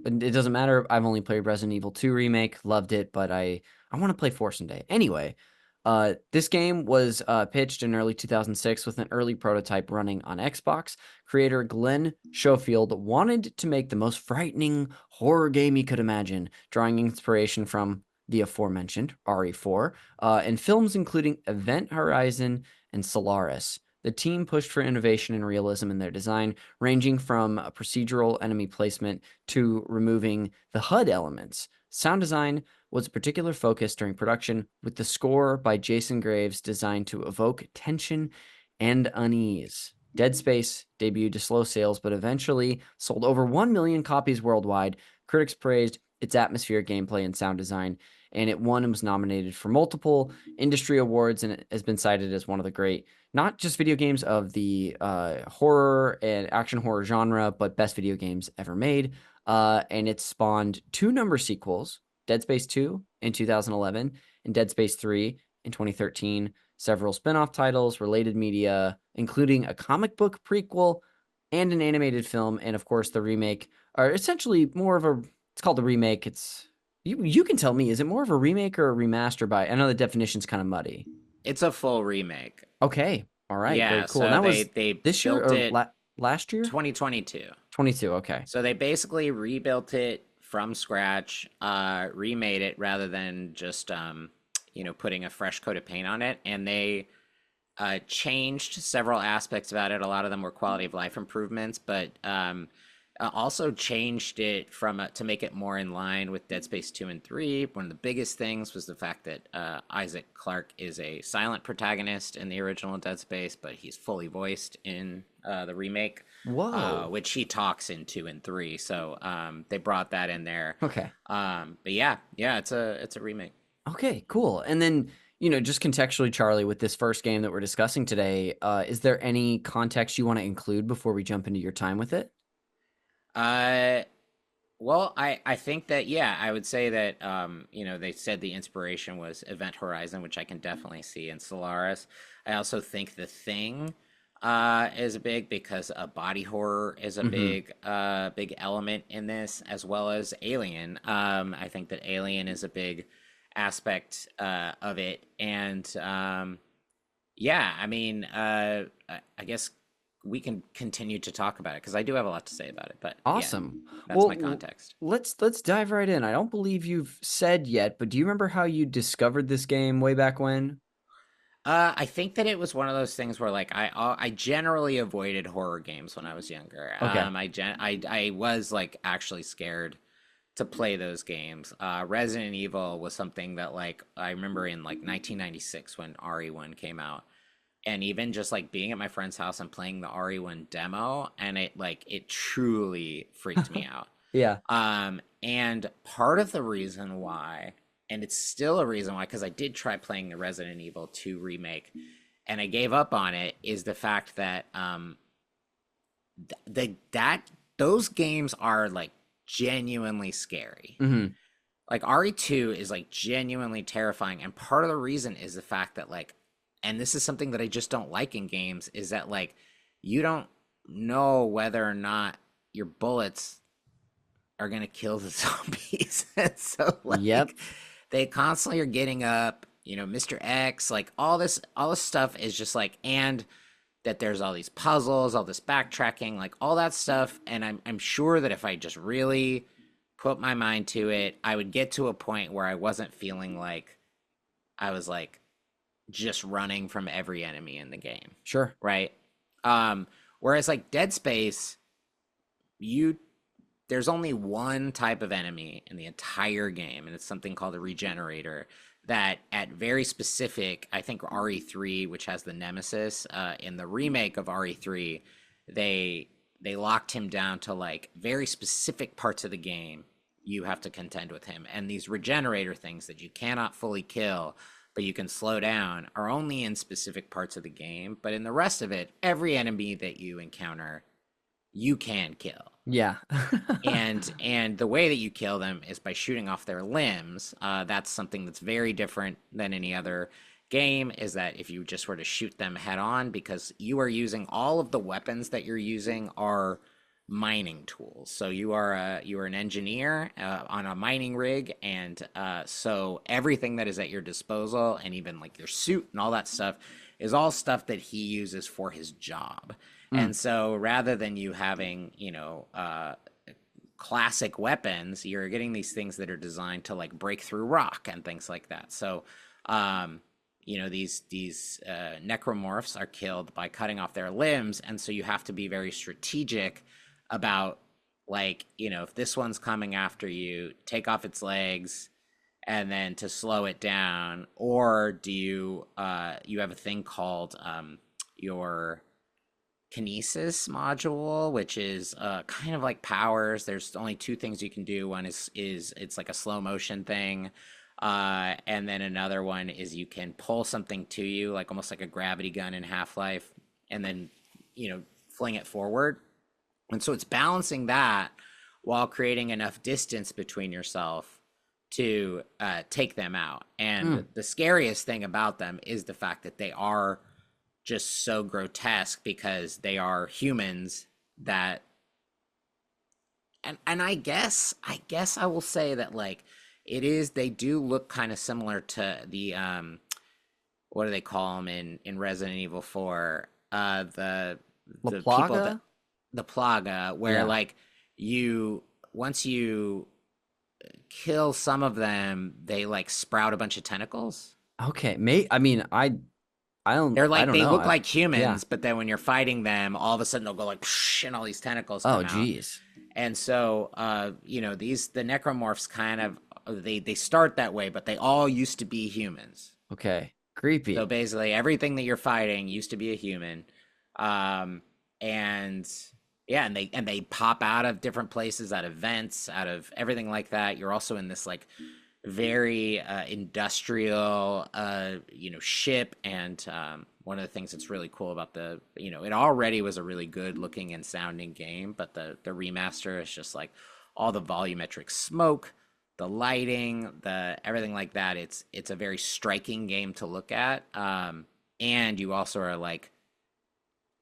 it doesn't matter. I've only played Resident Evil 2 remake, loved it, but I want to play 4 someday. Anyway, this game was pitched in early 2006 with an early prototype running on Xbox. Creator Glenn Schofield wanted to make the most frightening horror game he could imagine, drawing inspiration from the aforementioned RE4, and films including Event Horizon and Solaris. The team pushed for innovation and realism in their design, ranging from procedural enemy placement to removing the HUD elements. Sound design was a particular focus during production, with the score by Jason Graves designed to evoke tension and unease. Dead Space debuted to slow sales, but eventually sold over 1 million copies worldwide. Critics praised its atmospheric gameplay and sound design, and it won and was nominated for multiple industry awards, and it has been cited as one of the great, not just video games of the horror and action horror genre, but best video games ever made. And it spawned 2 number sequels, Dead Space 2 in 2011 and Dead Space 3 in 2013, several spin-off titles, related media, including a comic book prequel and an animated film, and of course the remake, are essentially more of a, it's called the remake. It's, you can tell me, is it more of a remake or a remaster by, I know the definition's kind of muddy. It's a full remake. Okay. All right. Very Yeah, cool. And so that was they this year built or it last year? 2022. 22. Okay. So they basically rebuilt it from scratch, remade it rather than just putting a fresh coat of paint on it, and they changed several aspects about it. A lot of them were quality of life improvements, but also changed it from to make it more in line with Dead Space 2 and 3. One of the biggest things was the fact that Isaac Clarke is a silent protagonist in the original Dead Space, but he's fully voiced in the remake. Whoa. Which he talks in 2 and 3. So they brought that in there. Okay. But yeah, it's a remake. Okay, cool. And then, just contextually, Charlie, with this first game that we're discussing today, is there any context you want to include before we jump into your time with it? Well, I think that, yeah, I would say that, they said the inspiration was Event Horizon, which I can definitely see, in Solaris. I also think The Thing is big because body horror is a big element in this, as well as Alien. I think that Alien is a big aspect of it. And yeah, I mean, I guess we can continue to talk about it because I do have a lot to say about it. But awesome. yeah, that's my context. Let's dive right in. I don't believe you've said yet, but do you remember how you discovered this game way back when? I think that it was one of those things where, like, I generally avoided horror games when I was younger. Okay. I was like actually scared to play those games. Resident Evil was something that, like, I remember in like 1996 when RE1 came out, and even just like being at my friend's house and playing the RE1 demo, and it truly freaked me out. Yeah. And part of the reason why, and it's still a reason why, because I did try playing the Resident Evil 2 remake and I gave up on it, is the fact that those games are like genuinely scary. Like RE2 is like genuinely terrifying, and part of the reason is the fact that, like, and this is something that I just don't like in games, is that, like, you don't know whether or not your bullets are gonna kill the zombies. And so, like, Yep. they constantly are getting up, Mr. X, like, all this stuff is just like, and that there's all these puzzles, all this backtracking, like all that stuff. And I'm sure that if I just really put my mind to it, I would get to a point where I wasn't feeling like I was like just running from every enemy in the game. Sure. Right. Whereas like Dead Space, there's only one type of enemy in the entire game, and it's something called a regenerator, that at very specific, I think RE3, which has the Nemesis, in the remake of RE3, they locked him down to like very specific parts of the game. You have to contend with him, and these regenerator things that you cannot fully kill, but you can slow down, are only in specific parts of the game. But in the rest of it, every enemy that you encounter, you can kill. Yeah. and the way that you kill them is by shooting off their limbs. That's something that's very different than any other game, is that if you just were to shoot them head on, because you are using, all of the weapons that you're using are mining tools. So you are an engineer on a mining rig, and so everything that is at your disposal, and even like your suit and all that stuff, is all stuff that he uses for his job. And so rather than you having, classic weapons, you're getting these things that are designed to like break through rock and things like that. So, these necromorphs are killed by cutting off their limbs, and so you have to be very strategic about, like, if this one's coming after you, take off its legs and then to slow it down. Or do you have a thing called your kinesis module, which is kind of like powers. There's only two things you can do. One is it's like a slow motion thing, and then another one is you can pull something to you, like almost like a gravity gun in Half-Life, and then fling it forward. And so it's balancing that while creating enough distance between yourself to take them out. And the scariest thing about them is the fact that they are just so grotesque, because they are humans that, and I guess I will say that, like, they do look kind of similar to the what do they call them in Resident Evil 4, the La people Plaga? that, the Plaga, where Yeah. like once you kill some of them, they like sprout a bunch of tentacles. Okay, I mean, They're I like, don't they know. look like Yeah. humans, but then when you're fighting them, all of a sudden they'll go like, psh, and all these tentacles Oh, come out. geez. And so, the necromorphs kind of, they start that way, but they all used to be humans. Okay, So creepy. basically, everything that you're fighting used to be a human, and yeah, and they pop out of different places, out of vents, out of everything like that. You're also in this like very industrial ship, and one of the things that's really cool about it already was a really good looking and sounding game, but the remaster is just like all the volumetric smoke, the lighting, the everything like that. It's a very striking game to look at, and you also are like,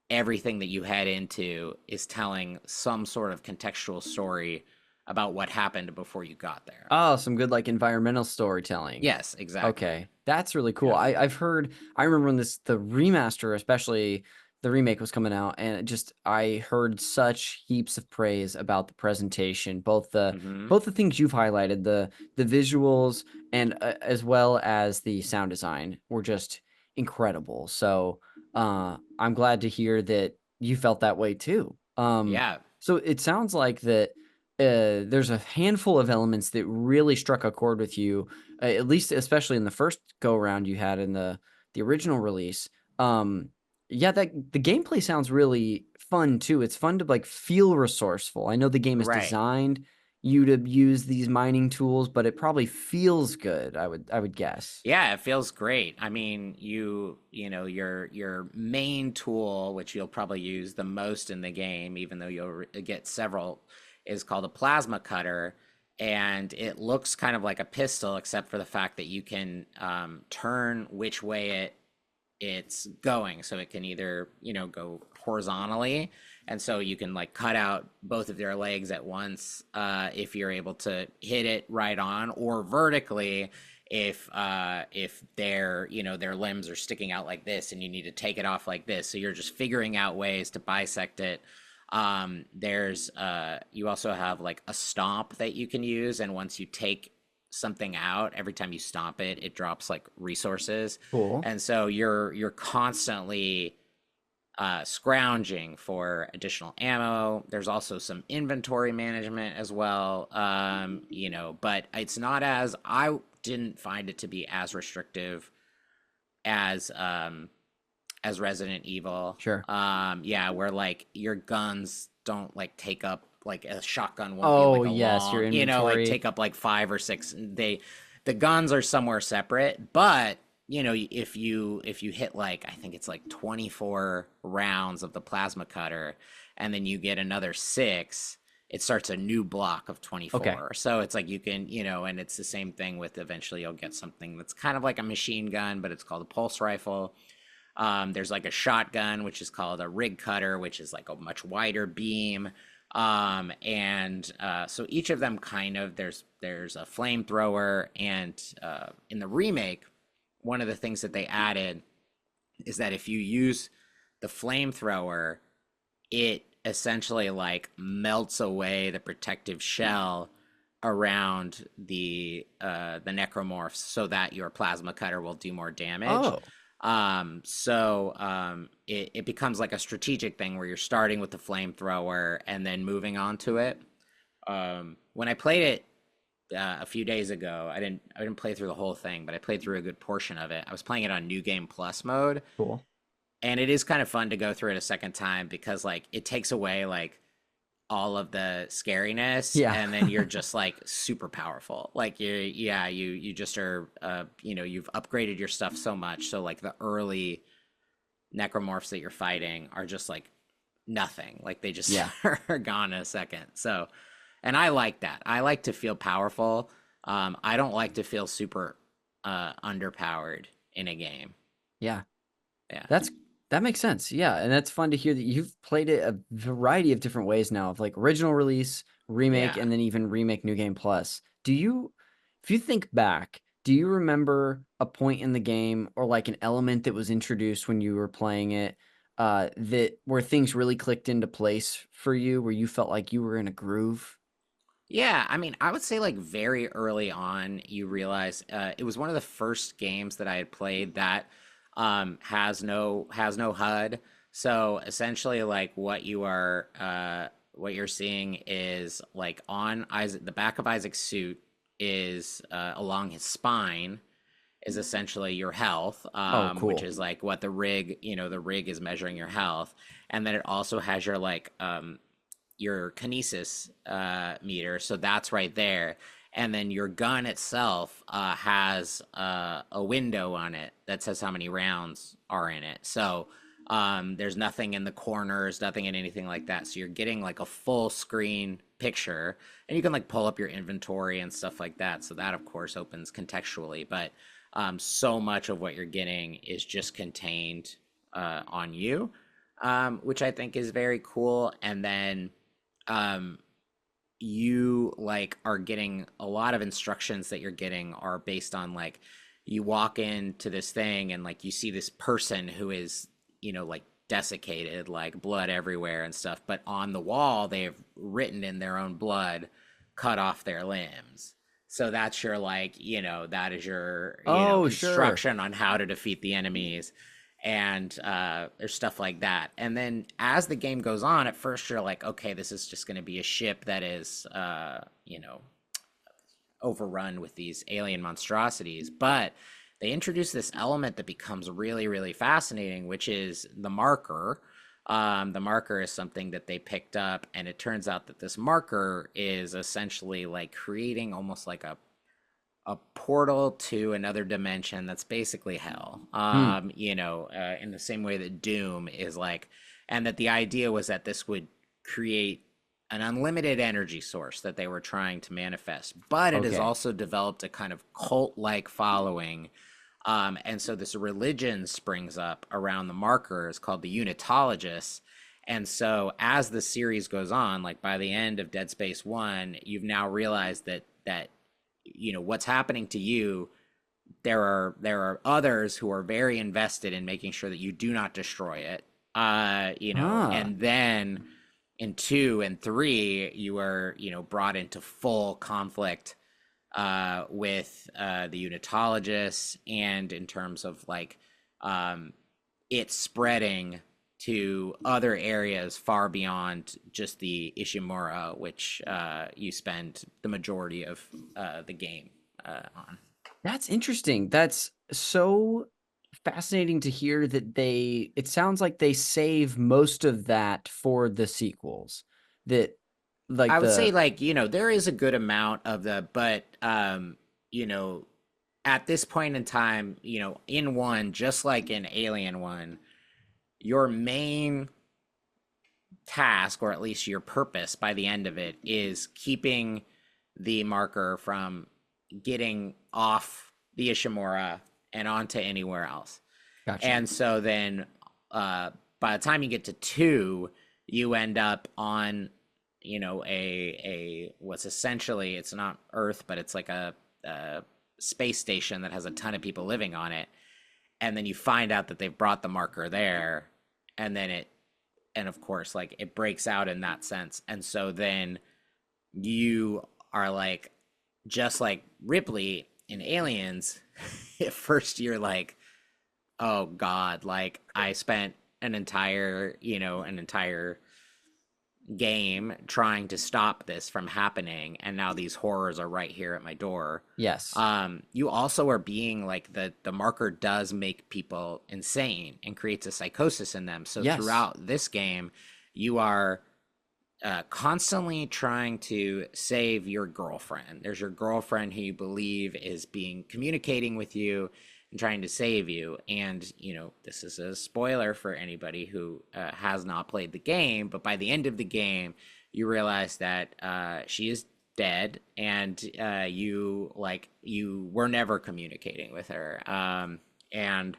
everything that you head into is telling some sort of contextual story about what happened before you got there. Oh, some good like environmental storytelling. Yes, exactly. Okay, that's really cool. Yeah. I've heard. I remember when the remaster, especially the remake, was coming out, and I heard such heaps of praise about the presentation, Mm-hmm. both the things you've highlighted, the visuals, and as well as the sound design were just incredible. So I'm glad to hear that you felt that way too. Yeah. So it sounds like that. There's a handful of elements that really struck a chord with you, at least especially in the first go around you had in the original release. Yeah, that the gameplay sounds really fun too. It's fun to like feel resourceful. I know the game is Right. designed you to use these mining tools, but it probably feels good, I would guess. Yeah, it feels great. I mean, your main tool, which you'll probably use the most in the game, even though you'll get several, is called a plasma cutter, and it looks kind of like a pistol, except for the fact that you can turn which way it's going. So it can either go horizontally, and so you can like cut out both of their legs at once, if you're able to hit it right on, or vertically if their limbs are sticking out like this and you need to take it off like this. So you're just figuring out ways to bisect it. There's you also have like a stomp that you can use, and once you take something out, every time you stomp it, it drops like resources. Cool. And so you're constantly scrounging for additional ammo. There's also some inventory management as well, but it's not as, I didn't find it to be as restrictive as Resident Evil. Sure. Yeah, where like your guns don't like take up, like a shotgun won't be Oh, like a yes, your long, like inventory. take up like 5 or 6. The guns are somewhere separate, but if you hit like, I think it's like 24 rounds of the plasma cutter, and then you get another 6, it starts a new block of 24. Okay. So it's like you can, and it's the same thing with, eventually you'll get something that's kind of like a machine gun, but it's called a pulse rifle. There's like a shotgun, which is called a rig cutter, which is like a much wider beam. So each of them kind of, there's a flamethrower, and in the remake, one of the things that they added is that if you use the flamethrower, it essentially like melts away the protective shell around the necromorphs so that your plasma cutter will do more damage. Oh, It becomes like a strategic thing where you're starting with the flamethrower and then moving on to it. When I played it a few days ago, I didn't play through the whole thing, but I played through a good portion of it. I was playing it on New Game Plus mode, cool. and it is kind of fun to go through it a second time because like it takes away like all of the scariness, Yeah. and then you're just like super powerful. Like you just are you've upgraded your stuff so much, so like the early necromorphs that you're fighting are just like nothing. Like they just Yeah. are gone in a second. So, and I like that. I like to feel powerful. I don't like to feel super underpowered in a game. Yeah. Yeah. That makes sense. Yeah, and that's fun to hear that you've played it a variety of different ways now, of like original release, remake, Yeah. and then even remake New Game Plus. If you think back, do you remember a point in the game or like an element that was introduced when you were playing it, that where things really clicked into place for you, where you felt like you were in a groove? Yeah, I mean, I would say like very early on, you realize it was one of the first games that I had played that has no HUD. So essentially, like what you're seeing is like on Isaac, the back of Isaac's suit is along his spine is essentially your health, Oh, which cool. is like what the rig, the rig is measuring your health, and then it also has your kinesis meter, so that's right there. And then your gun itself has a window on it that says how many rounds are in it. So there's nothing in the corners, nothing in anything like that. So you're getting like a full screen picture, and you can like pull up your inventory and stuff like that. So that, of course, opens contextually. But so much of what you're getting is just contained on you, which I think is very cool. And then um you like are getting a lot of instructions that you're getting are based on like you walk into this thing and like you see this person who is like desiccated, like blood everywhere and stuff, but on the wall they've written in their own blood, cut off their limbs. So that's your like that is your Oh, sure. instruction on how to defeat the enemies. And there's stuff like that. And then as the game goes on, at first you're like, okay, this is just going to be a ship that is overrun with these alien monstrosities. But they introduce this element that becomes really, really fascinating, which is the marker. The marker is something that they picked up, and it turns out that this marker is essentially like creating almost like a portal to another dimension that's basically hell. Hmm. In the same way that Doom is like, and that the idea was that this would create an unlimited energy source that they were trying to manifest, but it has Okay. also developed a kind of cult-like following. And so this religion springs up around the markers called the Unitologists. And so as the series goes on, like by the end of Dead Space 1, you've now realized that what's happening to you, there are others who are very invested in making sure that you do not destroy it. Ah. And then in 2 and 3, you are brought into full conflict with the Unitologists, and in terms of like it spreading to other areas far beyond just the Ishimura, which you spend the majority of the game on. That's interesting. That's so fascinating to hear that it sounds like they save most of that for the sequels. That like I would say the like, there is a good amount of but you know, at this point in time, in one, just like in Alien One, your main task, or at least your purpose by the end of it, is keeping the marker from getting off the Ishimura and onto anywhere else. gotcha. And so then by the time you get to 2, you end up on, a what's essentially, it's not Earth, but it's like a space station that has a ton of people living on it. And then you find out that they've brought the marker there, and then it and of course, like it breaks out in that sense. And so then you are like, just like Ripley in Aliens, at first you're like, oh God, like I spent an entire game trying to stop this from happening, and now these horrors are right here at my door. Yes. You also are being like the marker does make people insane and creates a psychosis in them. So Yes. throughout this game, you are constantly trying to save your girlfriend. There's your girlfriend who you believe is being communicating with you and trying to save you. And, this is a spoiler for anybody who has not played the game, but by the end of the game, you realize that she is dead, and you were never communicating with her. And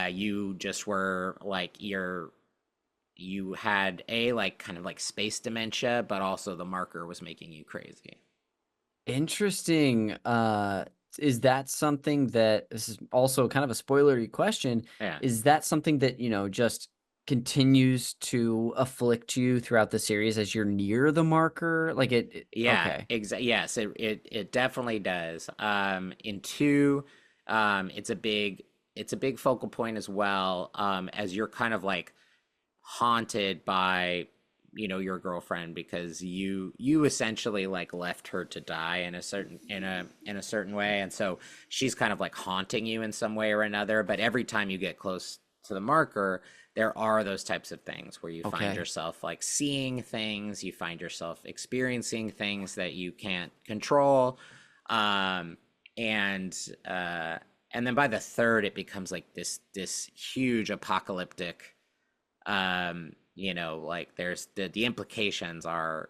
you just were like, you had like kind of like space dementia, but also the marker was making you crazy. Interesting. Is that something that, this is also kind of a spoilery question, Yeah. is that something that, just continues to afflict you throughout the series as you're near the marker? Like Yeah, okay. exactly. Yes, it definitely does. In two, it's a big focal point as well. As you're kind of like haunted by your girlfriend, because you essentially like left her to die in a certain way, and so she's kind of like haunting you in some way or another. But every time you get close to the marker, there are those types of things where you find Okay. yourself like seeing things, you find yourself experiencing things that you can't control. um and uh and then by the third, it becomes like this huge apocalyptic, like there's the implications are,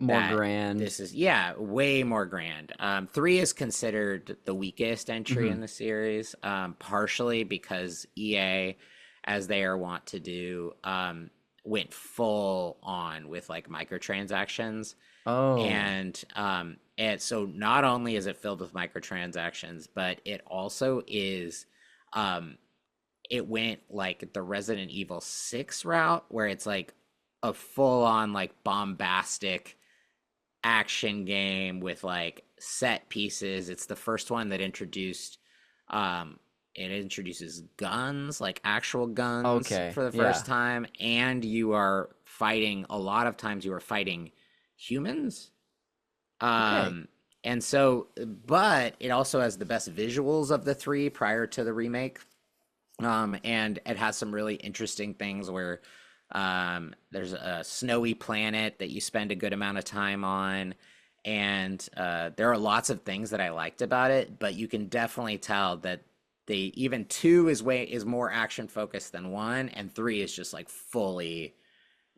More that grand. this is, yeah, way more grand. Three is considered the weakest entry Hmm. in the series, partially because EA, as they are wont to do, went full on with like microtransactions. Oh, And so not only is it filled with microtransactions, but it also is, um it went like the Resident Evil 6 route, where it's like a full on like bombastic action game with like set pieces. It's the first one that um it introduces guns, like actual guns okay. for the first Yeah. time, and you are fighting, a lot of times you are fighting humans. Okay. Um and so, but it also has the best visuals of the three prior to the remake. And it has some really interesting things where there's a snowy planet that you spend a good amount of time on. And there are lots of things that I liked about it, but you can definitely tell that even two is more action focused than one, and three is just like fully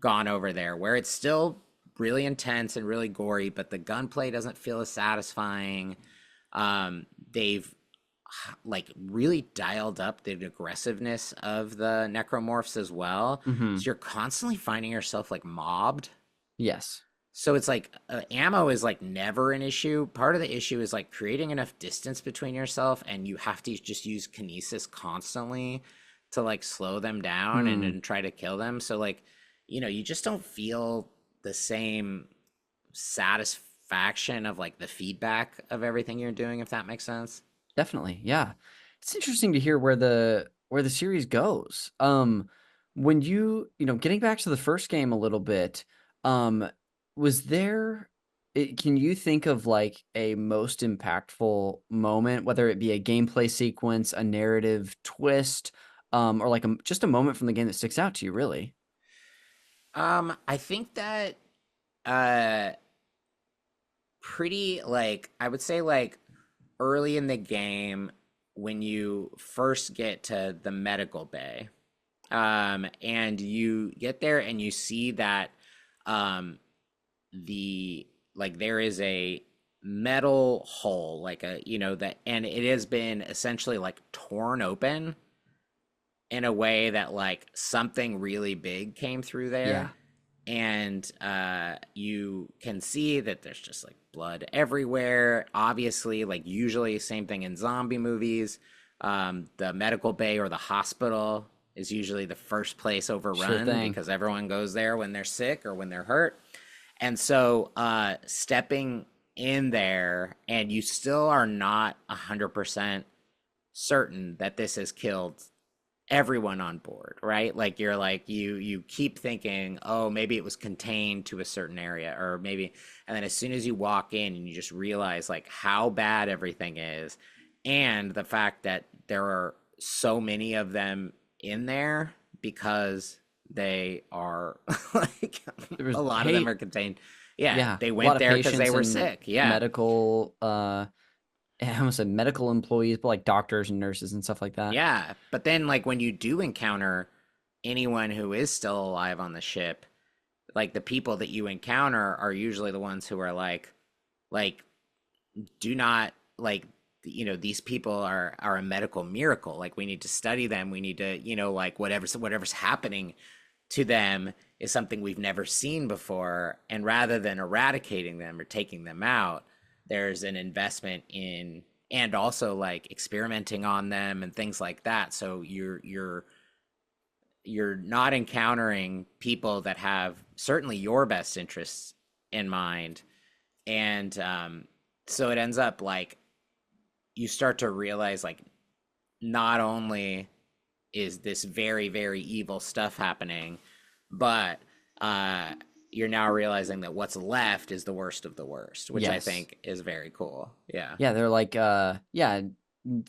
gone over there, where it's still really intense and really gory, but the gunplay doesn't feel as satisfying. They've like really dialed up the aggressiveness of the necromorphs as well. Hmm. So you're constantly finding yourself like mobbed. Yes. So it's like ammo is like never an issue. Part of the issue is like creating enough distance between yourself, and you have to just use kinesis constantly to like slow them down and, Hmm. and try to kill them. So like, you just don't feel the same satisfaction of like the feedback of everything you're doing, if that makes sense. Definitely. Yeah. It's interesting to hear where the series goes. When getting back to the first game a little bit, um, was there can you think of like a most impactful moment, whether it be a gameplay sequence, a narrative twist, or like just a moment from the game that sticks out to you, really? I think that uh pretty like, I would say like early in the game, when you first get to the medical bay, and you get there and you see that um the like there is a metal hole, like a, that, and it has been essentially like torn open in a way that like something really big came through there. Yeah. And you can see that there's just like blood everywhere, obviously, like usually same thing in zombie movies. The medical bay or the hospital is usually the first place Sure overrun thing. because everyone goes there when they're sick or when they're hurt. And so stepping in there, and you still are not 100% certain that this has killed everyone on board, right? Like you're like you keep thinking, oh, maybe it was contained to a certain area, or maybe, and then as soon as you walk in and you just realize like how bad everything is, and the fact that there are so many of them in there because they are like There was a lot of them are hate. contained. Yeah, Yeah, they a lot went of there because they patients were and sick. Yeah. medical. I almost said medical employees, but like doctors and nurses and stuff like that. Yeah, but then like when you do encounter anyone who is still alive on the ship, like the people that you encounter are usually the ones who are like do not like these people are a medical miracle. Like we need to study them. We need to, like whatever's happening to them is something we've never seen before, and rather than eradicating them or taking them out, there's an investment in and also like experimenting on them and things like that. So you're not encountering people that have certainly your best interests in mind. And so it ends up like you start to realize like not only is this very very evil stuff happening, but uh you're now realizing that what's left is the worst of the worst, which I Yes. think is very cool. Yeah. Yeah, they're like, yeah,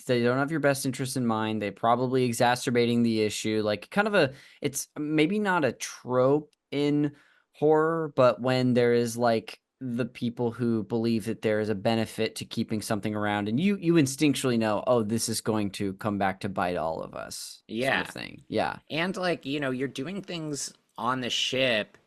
they don't have your best interest in mind. They probably exacerbating the issue. Like, kind of it's maybe not a trope in horror, but when there is like the people who believe that there is a benefit to keeping something around, and you instinctually know, oh, this is going to come back to bite all of us, sort of Yeah. thing. Yeah. And like, you're doing things on the ship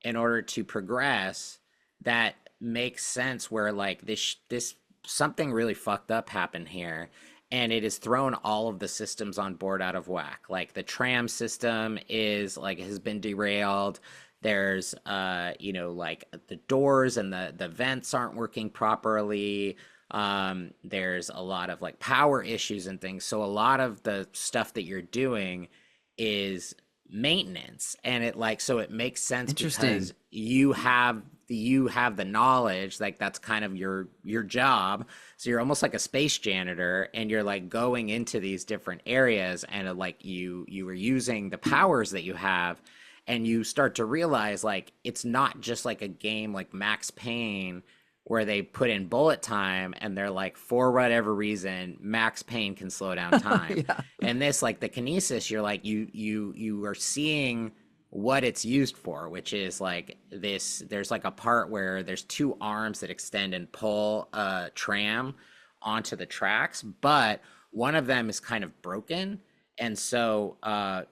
in order to progress that makes sense, where like this something really fucked up happened here, and it has thrown all of the systems on board out of whack. Like the tram system is like has been derailed. There's like the doors and the vents aren't working properly. There's a lot of like power issues and things, so a lot of the stuff that you're doing is maintenance, and it like so it makes sense Interesting. because you have the knowledge, like that's kind of your job. So you're almost like a space janitor, and you're like going into these different areas, and like you are using the powers that you have, and you start to realize like it's not just like a game like Max Payne where they put in bullet time and they're like, for whatever reason Max Payne can slow down time. Yeah. And this like the kinesis, you're like you are seeing what it's used for, which is like this, there's like a part where there's two arms that extend and pull a tram onto the tracks, but one of them is kind of broken, and so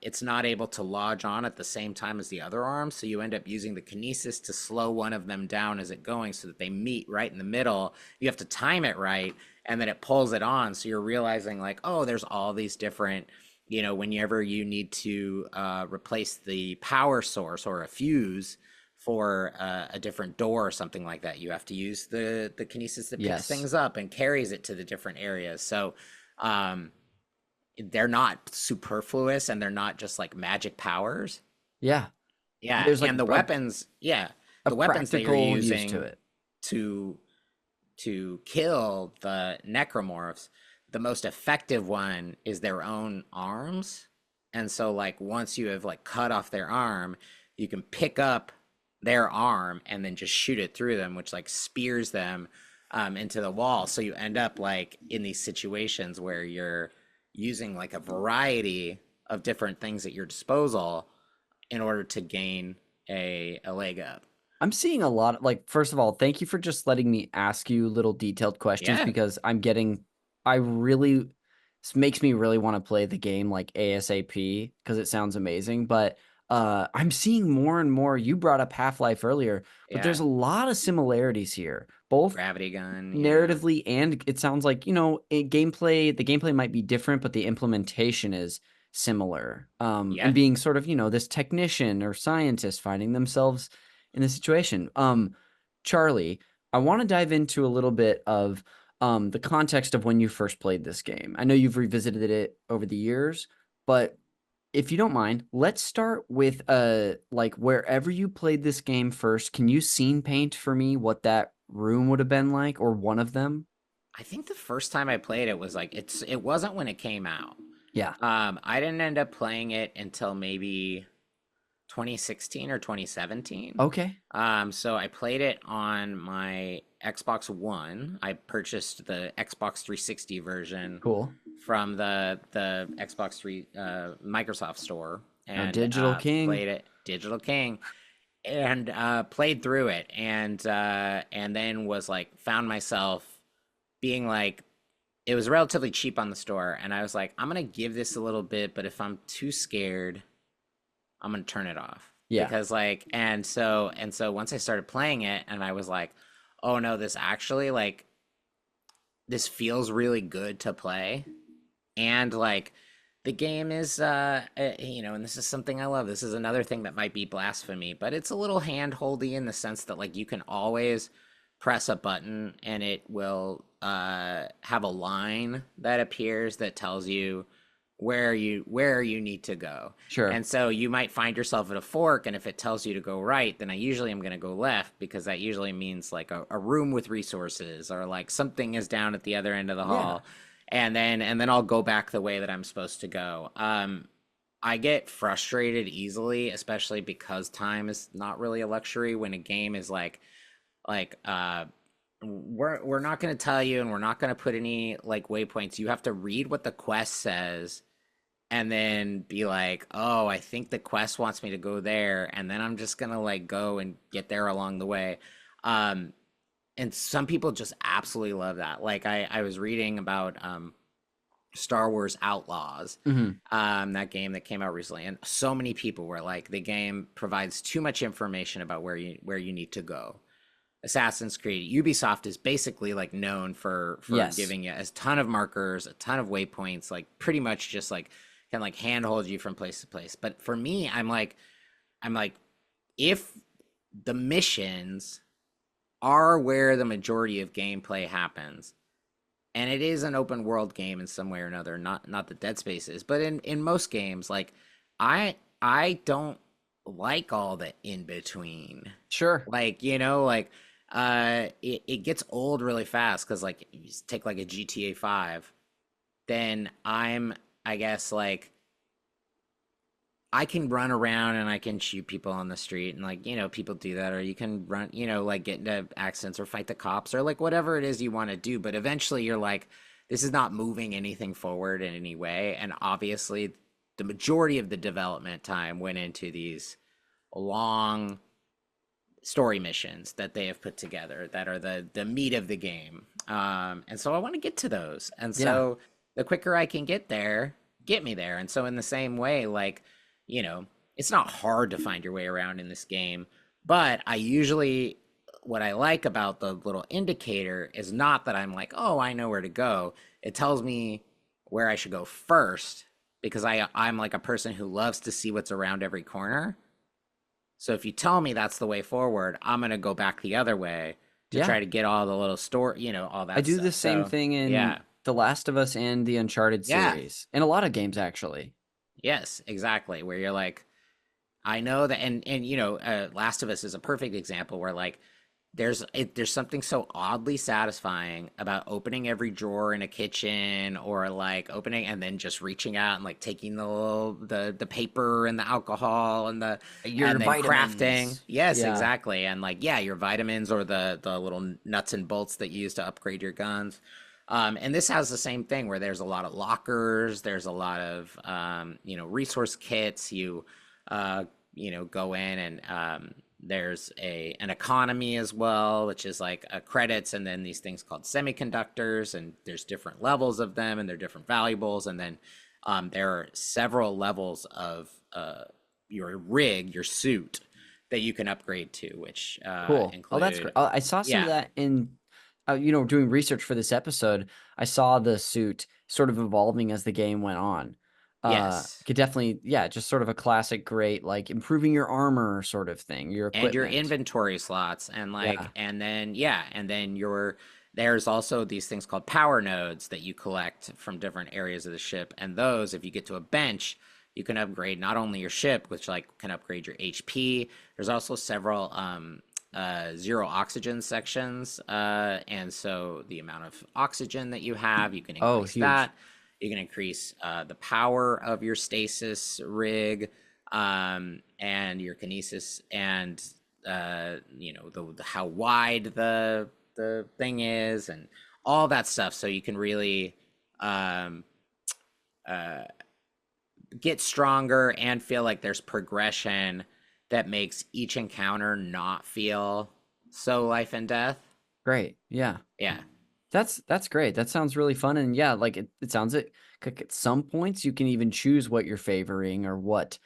it's not able to lodge on at the same time as the other arm, so you end up using the kinesis to slow one of them down as it going so that they meet right in the middle. You have to time it right, and then it pulls it on, so you're realizing like, oh, there's all these different, whenever you need to replace the power source or a fuse for a different door or something like that, you have to use the kinesis that picks Yes. things up and carries it to the different areas. So um, they're not superfluous, and they're not just like magic powers. Yeah. Yeah, There's like and the weapons, yeah, a the weapons that you're practical use to using it. to kill the necromorphs, the most effective one is their own arms. And so like once you have like cut off their arm, you can pick up their arm and then just shoot it through them, which like spears them into the wall. So you end up like in these situations where you're using like a variety of different things at your disposal in order to gain a leg up. I'm seeing a lot like, first of all, thank you for just letting me ask you little detailed questions, Yeah. because I really, this makes me really want to play the game like ASAP because it sounds amazing. But I'm seeing more and more. You brought up Half-Life earlier, but there's Yeah. a lot of similarities here, both Gravity gun. Yeah. narratively, and it sounds like, the gameplay might be different, but the implementation is similar. And Yeah. being sort of, this technician or scientist finding themselves in the situation. Charlie, I want to dive into a little bit of the context of when you first played this game. I know you've revisited it over the years, but if you don't mind, let's start with like wherever you played this game first. Can you scene paint for me what that room would have been like, or one of them? I think the first time I played it was like it wasn't when it came out. Yeah. I didn't end up playing it until maybe 2016 or 2017. Okay. So I played it on my Xbox One. I purchased the Xbox 360 version Cool. from the Xbox 3 Microsoft store Now, and Digital King. played it Digital King and played through it and then was like found myself being like it was relatively cheap on the store and I was like I'm gonna give this a little bit, but if I'm too scared I'm gonna turn it off Yeah. because like and so once I started playing it and I was like, oh no, this actually like this feels really good to play and like the game is and this is something I love. This is another thing that might be blasphemy, but it's a little hand-holdy in the sense that like you can always press a button and it will have a line that appears that tells you where you need to go. Sure. And so you might find yourself at a fork, and if it tells you to go right, then I usually am going to go left because that usually means like a room with resources or like something is down at the other end of the Yeah. hall. And then I'll go back the way that I'm supposed to go. I get frustrated easily, especially because time is not really a luxury when a game is like we're not going to tell you and we're not going to put any like waypoints. You have to read what the quest says and then be like, oh, I think the quest wants me to go there, and then I'm just gonna like go and get there along the way. um and some people just absolutely love that. Like I was reading about Star Wars Outlaws, Hmm. that game that came out recently, and so many people were like, the game provides too much information about where you need to go. Assassin's Creed, Ubisoft is basically like known for Yes. giving you a ton of markers, a ton of waypoints, like pretty much just like can like handhold you from place to place. But for me, I'm like if the missions are where the majority of gameplay happens, and it is an open world game in some way or another, not the Dead Space is, but in most games, like I don't like all the in between. Sure. Like, like it gets old really fast because like if you take like a GTA 5, then I guess like I can run around and I can shoot people on the street and like, people do that, or you can run, like get into accidents or fight the cops or like whatever it is you want to do. But eventually you're like, this is not moving anything forward in any way. And obviously the majority of the development time went into these long story missions that they have put together that are the meat of the game. And so I want to get to those. And Yeah. so the quicker I can get me there. And so in the same way, like, it's not hard to find your way around in this game, but what I like about the little indicator is not that I'm like, oh, I know where to go. It tells me where I should go first because I'm like a person who loves to see what's around every corner. So if you tell me that's the way forward, I'm gonna go back the other way to Yeah. try to get all the little store, all I that do the stuff. same So thing in yeah, The Last of Us and the Uncharted yeah, series, and a lot of games actually. yes, exactly. Where you're like, I know that, and Last of Us is a perfect example where like there's something so oddly satisfying about opening every drawer in a kitchen or like opening and then just reaching out and like taking the paper and the alcohol Your and then crafting. vitamins. Yes, Yeah. exactly. And like yeah, your vitamins or the little nuts and bolts that you use to upgrade your guns. And this has the same thing where there's a lot of lockers, there's a lot of resource kits. Go in and there's an economy as well, which is like credits, and then these things called semiconductors, and there's different levels of them, and they're different valuables, and then there are several levels of your rig, your suit, that you can upgrade to, which Cool. Oh, that's great. include I saw some of yeah, that in, doing research for this episode. I saw the suit sort of evolving as the game went on. yes, Could definitely, yeah, just sort of a classic, great, like improving your armor sort of thing, your and your equipment. inventory slots, and like Yeah. and then your there's also these things called power nodes that you collect from different areas of the ship, and those, if you get to a bench, you can upgrade not only your ship, which like can upgrade your HP. There's also several zero oxygen sections, and so the amount of oxygen that you have, you can Oh, increase huge. that. You can increase the power of your stasis rig, and your kinesis, and the how wide the thing is, and all that stuff. So you can really um, uh, get stronger and feel like there's progression that makes each encounter not feel so life and death. Great. Yeah. Yeah. That's great. That sounds really fun. And yeah, like it sounds like at some points you can even choose what you're favoring or what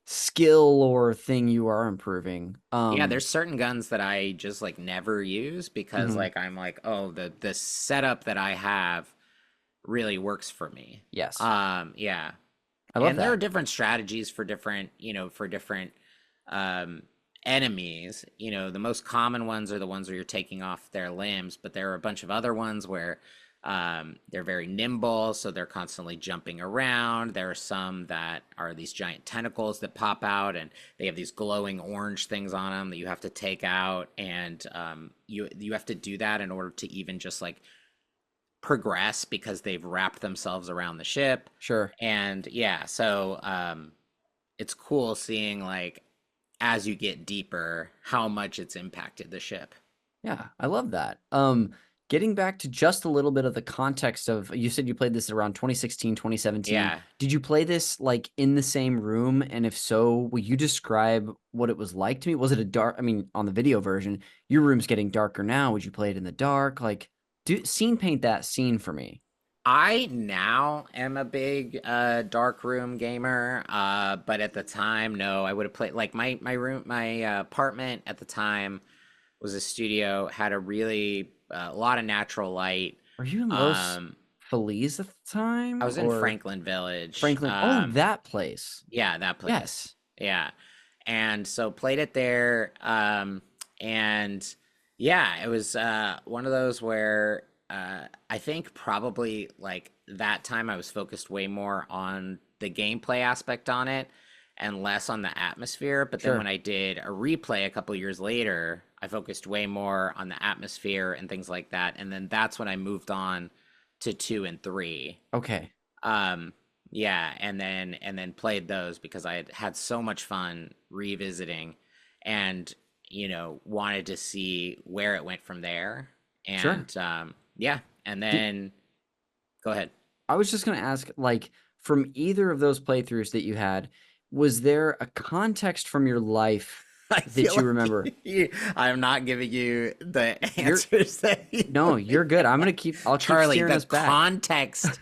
skill or thing you are improving. Yeah, there's certain guns that I just like never use because Mhm. like I'm like, oh, the setup that I have really works for me. Yes. Yeah. I love And there are that. different strategies for different, for different um enemies. The most common ones are the ones where you're taking off their limbs, but there are a bunch of other ones where they're very nimble, so they're constantly jumping around. There are some that are these giant tentacles that pop out, and they have these glowing orange things on them that you have to take out, and you have to do that in order to even just like progress because they've wrapped themselves around the ship. Sure. And yeah, so it's cool seeing like as you get deeper how much it's impacted the ship. Yeah, I love that. Getting back to just a little bit of the context of you said you played this around 2016, 2017. Yeah. Did you play this like in the same room? And if so, will you describe what it was like to me? Was it a dark, I mean, on the video version, your room's getting darker now. Would you play it in the dark? Like, scene paint that scene for me. I now am a big dark room gamer, but at the time, no, I would have played like my room, my apartment at the time was a studio, had a really a lot of natural light. Are you in Los Um, Feliz at the I time was in or Franklin Village. Franklin? Oh, that place. Yeah, that place. Yes. Yeah. And so played it there. And yeah, it was one of those where I think probably like that time I was focused way more on the gameplay aspect on it and less on the atmosphere. But then when Sure. I did a replay a couple years later, I focused way more on the atmosphere and things like that. And then that's when I moved on to two and three. Okay. Um, yeah, and then played those because I had so much fun revisiting, and wanted to see where it went from there. Sure. And yeah, and Did, then go ahead. I was just going to ask, like, from either of those playthroughs that you had, was there a context from your life I that feel you remember? like I'm not giving you the You're answers that no, you're good. I'll keep Charlie, steering the us back. context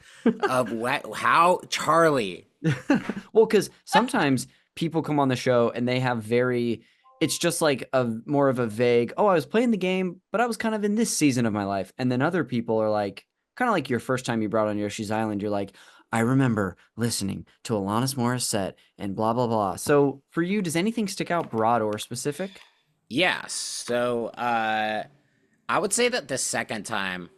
of how Charlie. Well, because sometimes people come on the show and they have it's just like a more of a vague, oh, I was playing the game, but I was kind of in this season of my life. And then other people are like, kind of like your first time you brought on Yoshi's Island, you're like, I remember listening to Alanis Morissette and blah, blah, blah. So for you, does anything stick out broad or specific? Yeah, so I would say that the second time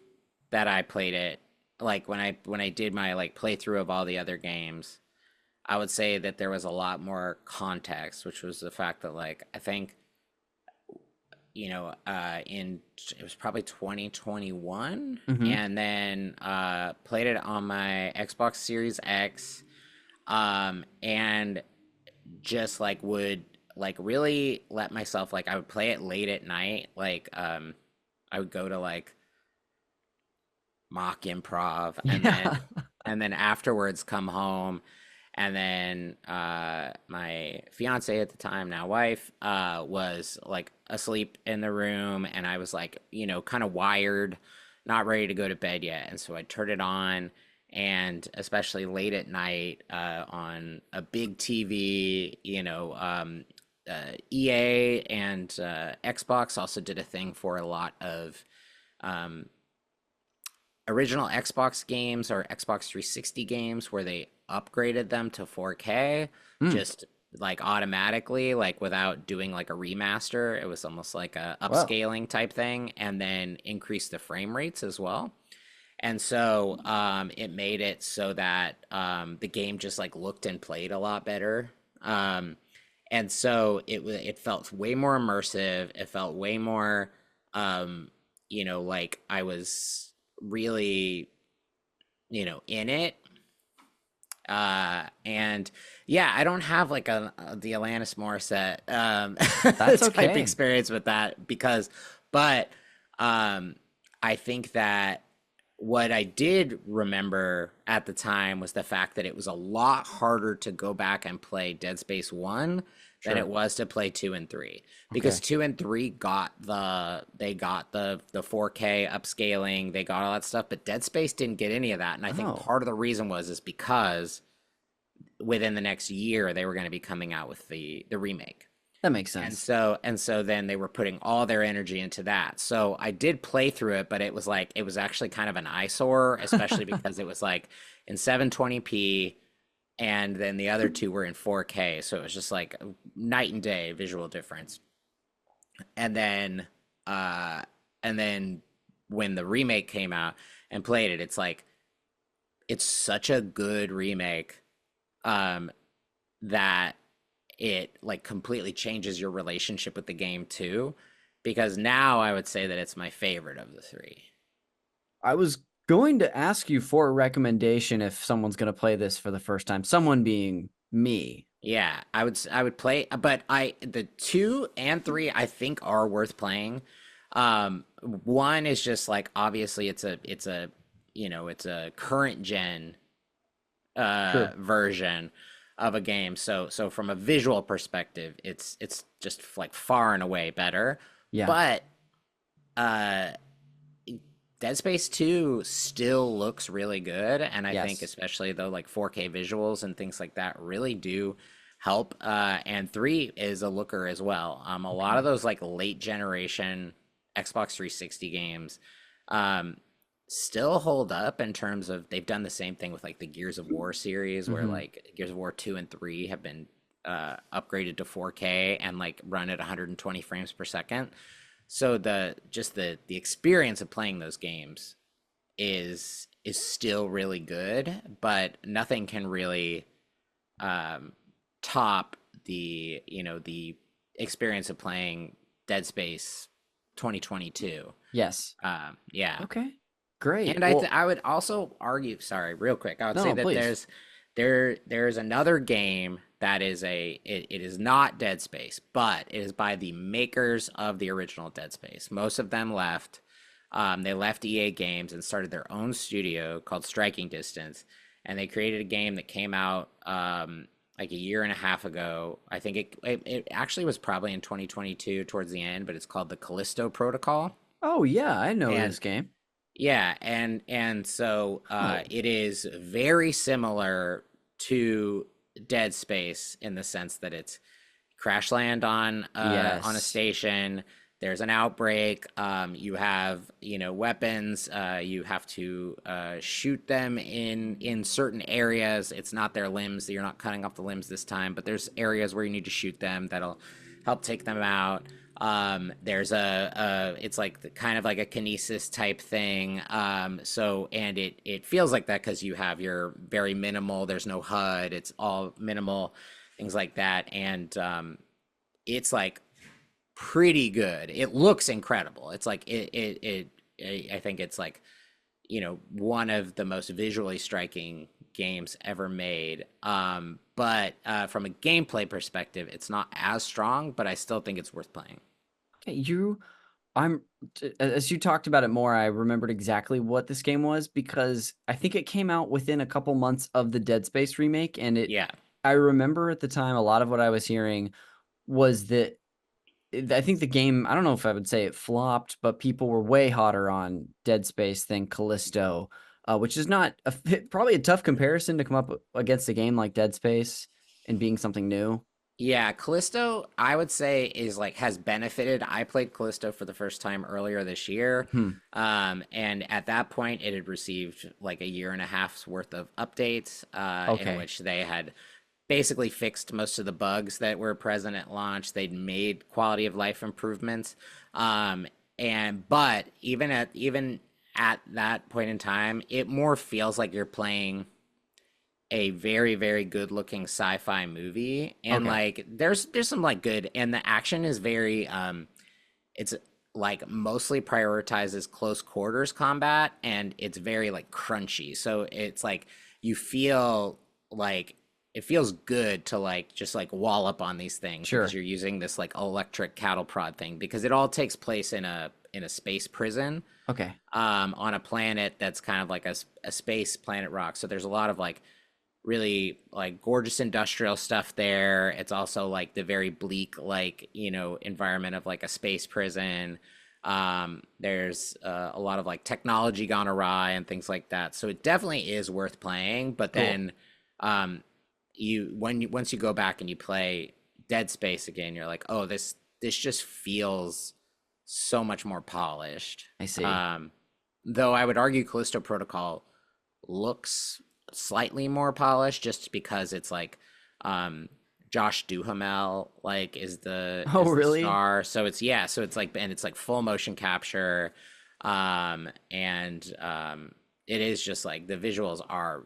that I played it, like when I did my like playthrough of all the other games, I would say that there was a lot more context, which was the fact that like I think in it was probably 2021, Mm-hmm. and then played it on my Xbox Series X, and just like would like really let myself like I would play it late at night, like I would go to like mock improv, and Yeah. then afterwards come home, and then my fiance at the time, now wife, was like asleep in the room, and I was like kind of wired, not ready to go to bed yet, and so I turned it on. And especially late at night on a big TV, EA and Xbox also did a thing for a lot of um, original Xbox games or Xbox 360 games where they upgraded them to 4K Mm. just like automatically, like without doing like a remaster. It was almost like a Well, upscaling type thing, and then increase the frame rates as well. And so it made it so that the game just like looked and played a lot better. Um, and so it felt way more immersive. It felt way more, um, like I was really, in it. And yeah, I don't have like the Alanis Morissette That's type okay. experience with that but um, I think that what I did remember at the time was the fact that it was a lot harder to go back and play Dead Space 1 than it Sure. was to play 2 and 3 because Okay. 2 and 3 got the 4K upscaling, they got all that stuff, but Dead Space didn't get any of that. And I think Oh, part of the reason is because within the next year they were going to be coming out with the remake. that makes And sense. so then they were putting all their energy into that. So I did play through it, but it was actually kind of an eyesore, especially because it was like in 720p and then the other two were in 4K. So it was just like night and day visual difference. And then uh and then when the remake came out and played it, it's like it's such a good remake um that it like completely changes your relationship with the game too, because now I would say that it's my favorite of the three. I was going to ask you for a recommendation if someone's going to play this for the first time, someone being me. Yeah, I would play, but I the 2 and 3 I think are worth playing. One is just like obviously it's a current gen Sure. version of a game. So from a visual perspective, it's just like far and away better. Yeah. But uh Dead Space 2 still looks really good, and I think Yes. especially though like 4K visuals and things like that really do help. And 3 is a looker as well. A lot of Okay. those like late generation Xbox 360 games um still hold up in terms of they've done the same thing with like the Gears of War series where Hmm. like Gears of War 2 and 3 have been upgraded to 4K and like run at 120 frames per second. So the experience of playing those games is still really good, but nothing can really um, top the experience of playing Dead Space 2022. Yes. Yeah, Okay. Great. and Well, I would also argue, sorry, real quick, I would no, say no, that please. there's another game that is it is not Dead Space, but it is by the makers of the original Dead Space. Most of them left. They left EA Games and started their own studio called Striking Distance, and they created a game that came out like a year and a half ago. I think it actually was probably in 2022 towards the end, but it's called the Callisto Protocol. Oh, yeah, I know And this game. yeah, and so Oh, it is very similar to Dead Space in the sense that it's crash land on a yes. station. There's an outbreak. You have weapons. You have to shoot them in certain areas. It's not their limbs. You're not cutting off the limbs this time, but there's areas where you need to shoot them that'll help take them out. There's it's like kind of like a kinesis type thing. And it feels like that because you have your very minimal. There's no HUD. It's all minimal, things like that, and it's like pretty good. It looks incredible. It's like I think it's like one of the most visually striking games ever made. But from a gameplay perspective, it's not as strong, but I still think it's worth playing. Okay, I'm as you talked about it more, I remembered exactly what this game was because I think it came out within a couple months of the Dead Space remake, and Yeah. I remember at the time a lot of what I was hearing was that I think the game, I don't know if I would say it flopped, but people were way hotter on Dead Space than Callisto, which is not probably a tough comparison to come up against a game like Dead Space and being something new. Yeah, Callisto, I would say is like has benefited. I played Callisto for the first time earlier this year. Hmm. And at that point it had received like a year and a half's worth of updates, in Okay. which they had basically fixed most of the bugs that were present at launch. They'd made quality of life improvements. And but even at that point in time, it more feels like you're playing a very, very good looking sci-fi movie. And Okay. like there's some like good, and the action is very it's like mostly prioritizes close quarters combat, and it's very like crunchy. So it's like you feel like it feels good to like just like wallop on these things because Sure. you're using this like electric cattle prod thing, because it all takes place in a space prison Okay. on a planet that's kind of like a space planet rock. So there's a lot of like really like gorgeous industrial stuff there. It's also like the very bleak, like, environment of like a space prison. There's a lot of like technology gone awry and things like that. So it definitely is worth playing. But Cool. then, once you go back and you play Dead Space again, you're like, oh, this just feels so much more polished. I see. Um, though I would argue Callisto Protocol looks slightly more polished just because it's like Josh Duhamel like Oh, is the really? star. So it's, yeah, so it's like, and it's like full motion capture. And it is just like the visuals are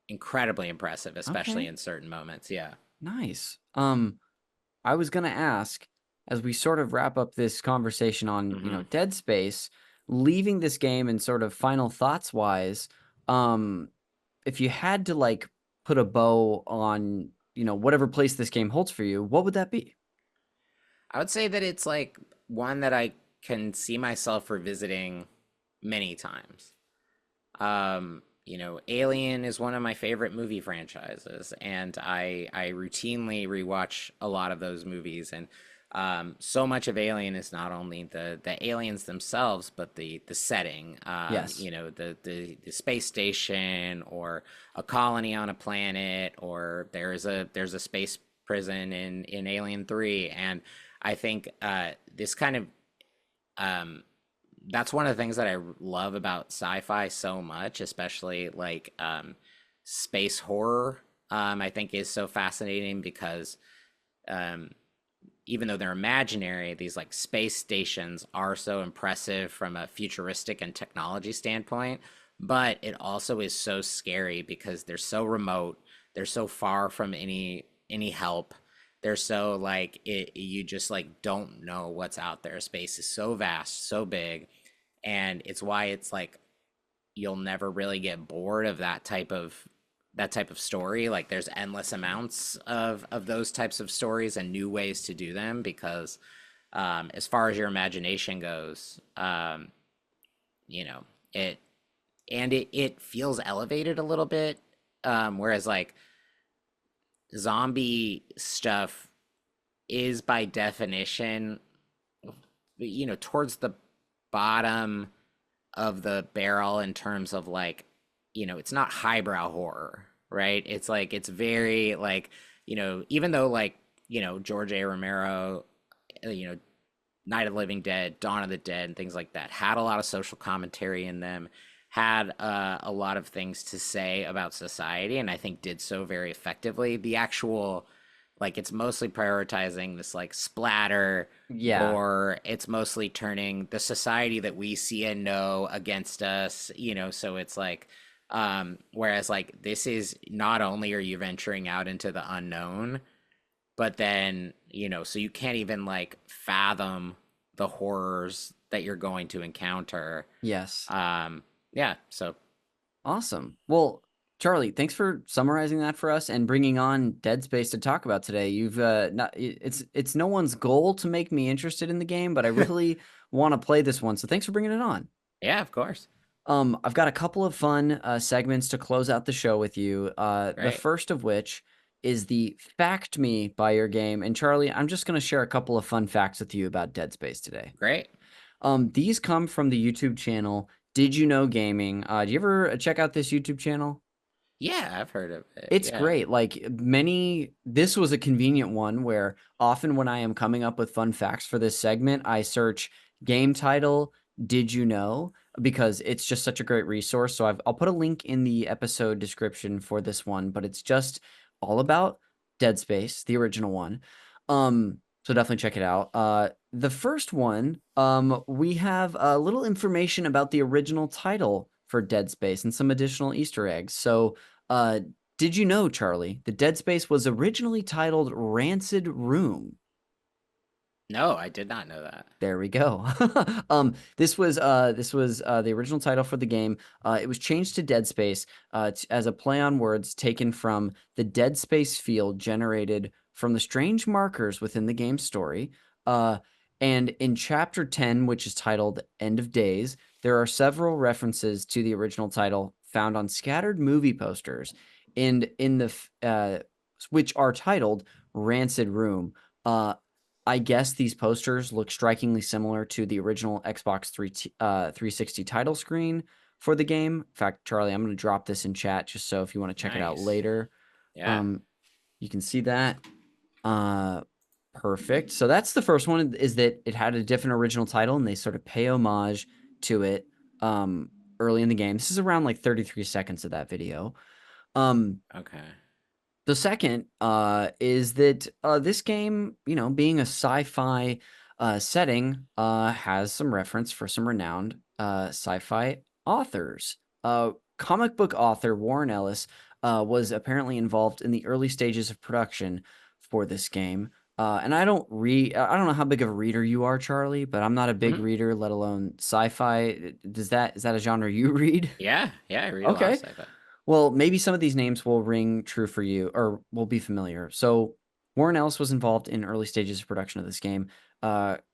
incredibly impressive, especially Okay. in certain moments. Yeah. Nice. I was gonna ask, as we sort of wrap up this conversation on, Hmm. Dead Space, leaving this game and sort of final thoughts wise, um, if you had to like put a bow on, whatever place this game holds for you, what would that be? I would say that it's like one that I can see myself revisiting many times. Alien is one of my favorite movie franchises, and I routinely rewatch a lot of those movies. And so much of Alien is not only the aliens themselves, but the setting. Yes. The space station, or a colony on a planet, or there's a space prison in Alien 3. And I think this kind of um that's one of the things that I love about sci-fi so much, especially like space horror. I think is so fascinating because um, even though they're imaginary, these like space stations are so impressive from a futuristic and technology standpoint. But it also is so scary because they're so remote, they're so far from any help. They're so like you just like don't know what's out there. Space is so vast, so big, and it's why it's like you'll never really get bored of that type of story. Like there's endless amounts of those types of stories and new ways to do them, because as far as your imagination goes, you know it it feels elevated a little bit, whereas like zombie stuff is by definition, towards the bottom of the barrel in terms of like, it's not highbrow horror, right? It's like it's very like, even though like, George A. Romero, you know, Night of the Living Dead, Dawn of the Dead, and things like that had a lot of social commentary in them, had a lot of things to say about society, and I think did so very effectively. The actual, like, it's mostly prioritizing this like splatter Yeah. gore. It's mostly turning the society that we see and know against us, so it's like, whereas like this is, not only are you venturing out into the unknown, but then, so you can't even like fathom the horrors that you're going to encounter. Yes. um yeah, so Awesome. Well, Charlie, thanks for summarizing that for us and bringing on Dead Space to talk about today. You've not it's no one's goal to make me interested in the game, but I really want to play this one. So thanks for bringing it on. yeah, of course. I've got a couple of fun segments to close out the show with you. The Right. first of which is the Fact Me by your game. And Charlie, I'm just going to share a couple of fun facts with you about Dead Space today. Great. These come from the YouTube channel Did You Know Gaming. Do you ever check out this YouTube channel? Yeah, I've heard of it. It's Yeah. great. This was a convenient one where often when I am coming up with fun facts for this segment, I search game title, Did You Know? Because it's just such a great resource. So I'll put a link in the episode description for this one, but it's just all about Dead Space, the original one. Um, So definitely check it out. The first one, we have a little information about the original title for Dead Space and some additional Easter eggs. So, uh, did you know, Charlie, that Dead Space was originally titled Rancid Room? No, I did not know that. There we go. This was the original title for the game. It was changed to Dead Space as a play on words taken from the dead space field generated from the strange markers within the game's story. Uh, and in Chapter 10, which is titled End of Days, there are several references to the original title found on scattered movie posters, and in the which are titled Rancid Room. I guess these posters look strikingly similar to the original Xbox 360 title screen for the game. In fact, Charlie, I'm going to drop this in chat just so if you want to check it out Nice. later, Yeah. you can see that. Perfect. So that's the first one, is that it had a different original title and they sort of pay homage to it early in the game. This is around like 33 seconds of that video. Okay. The second is that this game, being a sci-fi setting, has some reference for some renowned sci-fi authors. Comic book author Warren Ellis was apparently involved in the early stages of production for this game. And I don't know how big of a reader you are, Charlie, but I'm not a big Mhm. reader, let alone sci-fi. Is that a genre you read? Yeah, yeah, I read a lot of Okay. sci-fi. Well, maybe some of these names will ring true for you or will be familiar. So, Warren Ellis was involved in early stages of production of this game.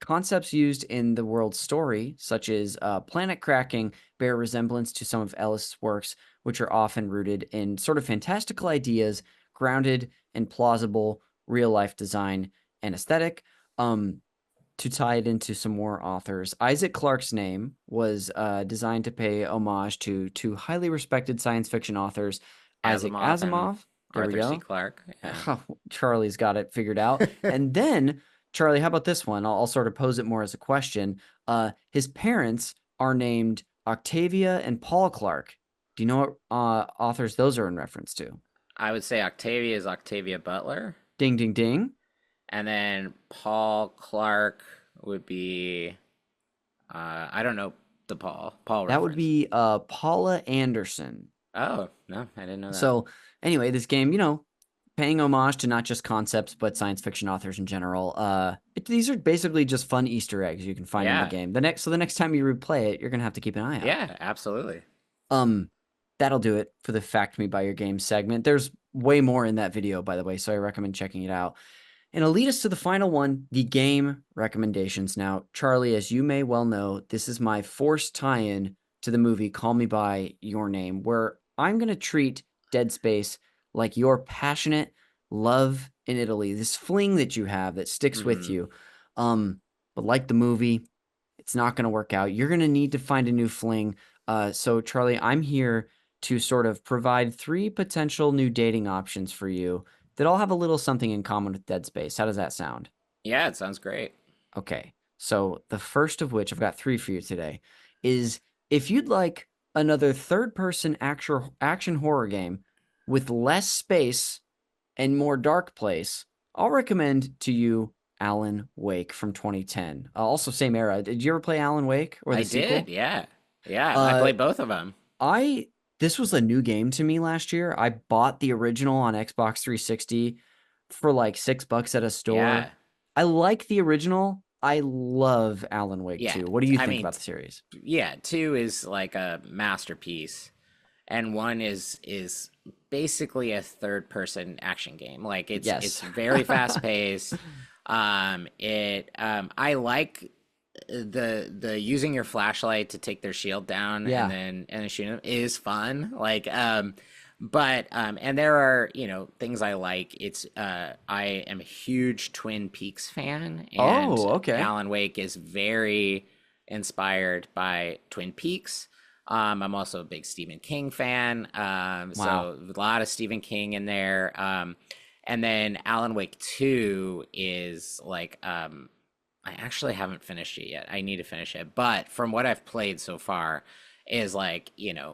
Concepts used in the world's story, such as planet cracking, bear resemblance to some of Ellis' works, which are often rooted in sort of fantastical ideas, grounded in plausible real life design and aesthetic. To tie it into some more authors, Isaac Clarke's name was designed to pay homage to two highly respected science fiction authors, Isaac Asimov and Asimov. There we Arthur C. go. Clarke. Yeah. Charlie's got it figured out. And then, Charlie, how about this one? I'll sort of pose it more as a question. His parents are named Octavia and Paul Clarke. Do you know what authors those are in reference to? I would say Octavia is Octavia Butler, Ding, ding, ding. and then Paul Clarke would be I don't know the Paul That would reference. be Paula Anderson. Oh, no, I didn't know that. So anyway, this game, paying homage to not just concepts but science fiction authors in general. These are basically just fun Easter eggs you can find in the Yeah. game. The next time you replay it, you're gonna have to keep an eye out. Yeah, absolutely. Um, that'll do it for the Fact Me by Your Game segment. There's way more in that video, by the way, so I recommend checking it out. And it'll lead us to the final one, the game recommendations. Now, Charlie, as you may well know, this is my forced tie-in to the movie Call Me by Your Name, where I'm going to treat Dead Space like your passionate love in Italy, this fling that you have that sticks with Hmm. you. But like the movie, it's not going to work out. You're going to need to find a new fling. So, Charlie, I'm here to sort of provide three potential new dating options for you that all have a little something in common with Dead Space. How does that sound? Yeah, it sounds great. Okay. So the first of which, I've got three for you today, is if you'd like another third-person action horror game with less space and more dark place, I'll recommend to you Alan Wake from 2010. Also same era. Did you ever play Alan Wake or I the did, sequel? yeah. Yeah, I Uh, played both of them. I this was a new game to me last year. I bought the original on Xbox 360 for like $6 at a store. Yeah. I like the original. I love Alan Wake Yeah. 2. What do you I think mean, about the series? yeah, 2 is like a masterpiece and 1 is basically a third person action game. Like it's Yes. very fast paced. I like the using your flashlight to take their shield down and Yeah. then shoot them is fun. But and there are things I like. I am a huge Twin Peaks fan, and Oh, okay. Alan Wake is very inspired by Twin Peaks. I'm also a big Stephen King fan, Wow. so a lot of Stephen King in there. And then Alan Wake 2 is like I actually haven't finished it yet. I need to finish it. But from what I've played so far, is like,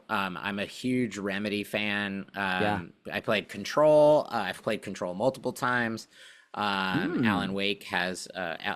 I'm a huge Remedy fan. Yeah. I played Control. I've played Control multiple times. Alan Hmm. Wake has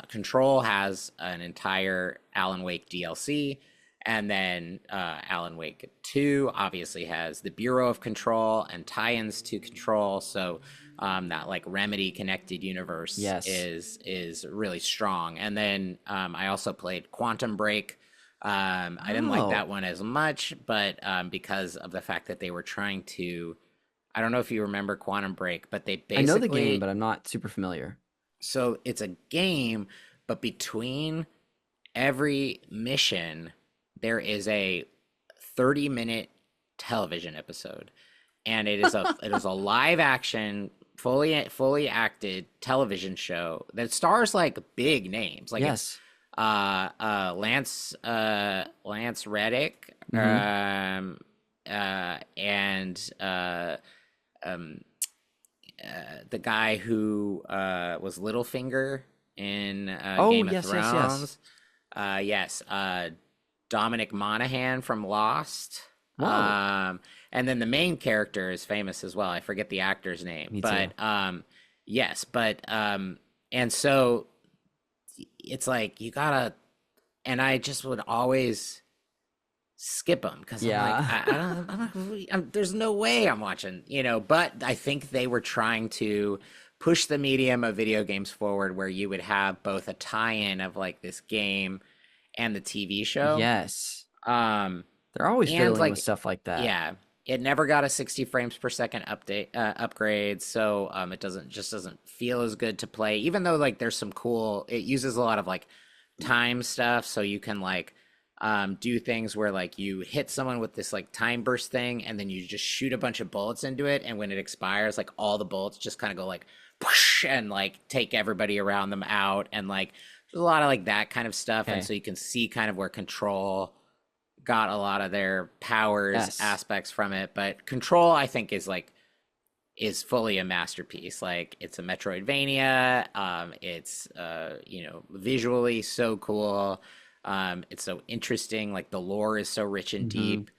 Control has an entire Alan Wake DLC, and then Alan Wake 2 obviously has the Bureau of Control and tie-ins to Control. So that like Remedy connected universe Yes. is really strong. And then I also played Quantum Break. I didn't like that Oh, one as much, but because of the fact that they were trying to, I don't know if you remember Quantum Break, but they I know the game, basically, but I'm not super familiar. so it's a game, but between every mission, there is a 30-minute television episode. And it is a live action, fully acted television show that stars like big names. Like it's Yes. Lance Reddick, Hmm. and um the guy who was Littlefinger in Oh, Game of yes, yes, yes. Thrones. Yes, Dominic Monaghan from Lost. Whoa. And then the main character is famous as well. I forget the actor's name, Me too. but yes, but and so it's like you gotta, and I just would always skip them because I'm like, Yeah. there's no way I'm watching, But I think they were trying to push the medium of video games forward, where you would have both a tie-in of like this game and the TV show. Yes. Um, They're always and fiddling with like, stuff like that. yeah, it never got a 60 frames per second upgrade, so it doesn't feel as good to play. Even though like there's some cool, it uses a lot of like time stuff, so you can like do things where like you hit someone with this like time burst thing, and then you just shoot a bunch of bullets into it, and when it expires, like all the bullets just kind of go like whoosh, and like take everybody around them out, and like there's a lot of like that kind of stuff, and Okay. so you can see kind of where Control got a lot of their powers Yes. aspects from it. But Control, I think, is fully a masterpiece. Like it's a Metroidvania. It's visually so cool. It's so interesting. Like the lore is so rich and Hmm. deep.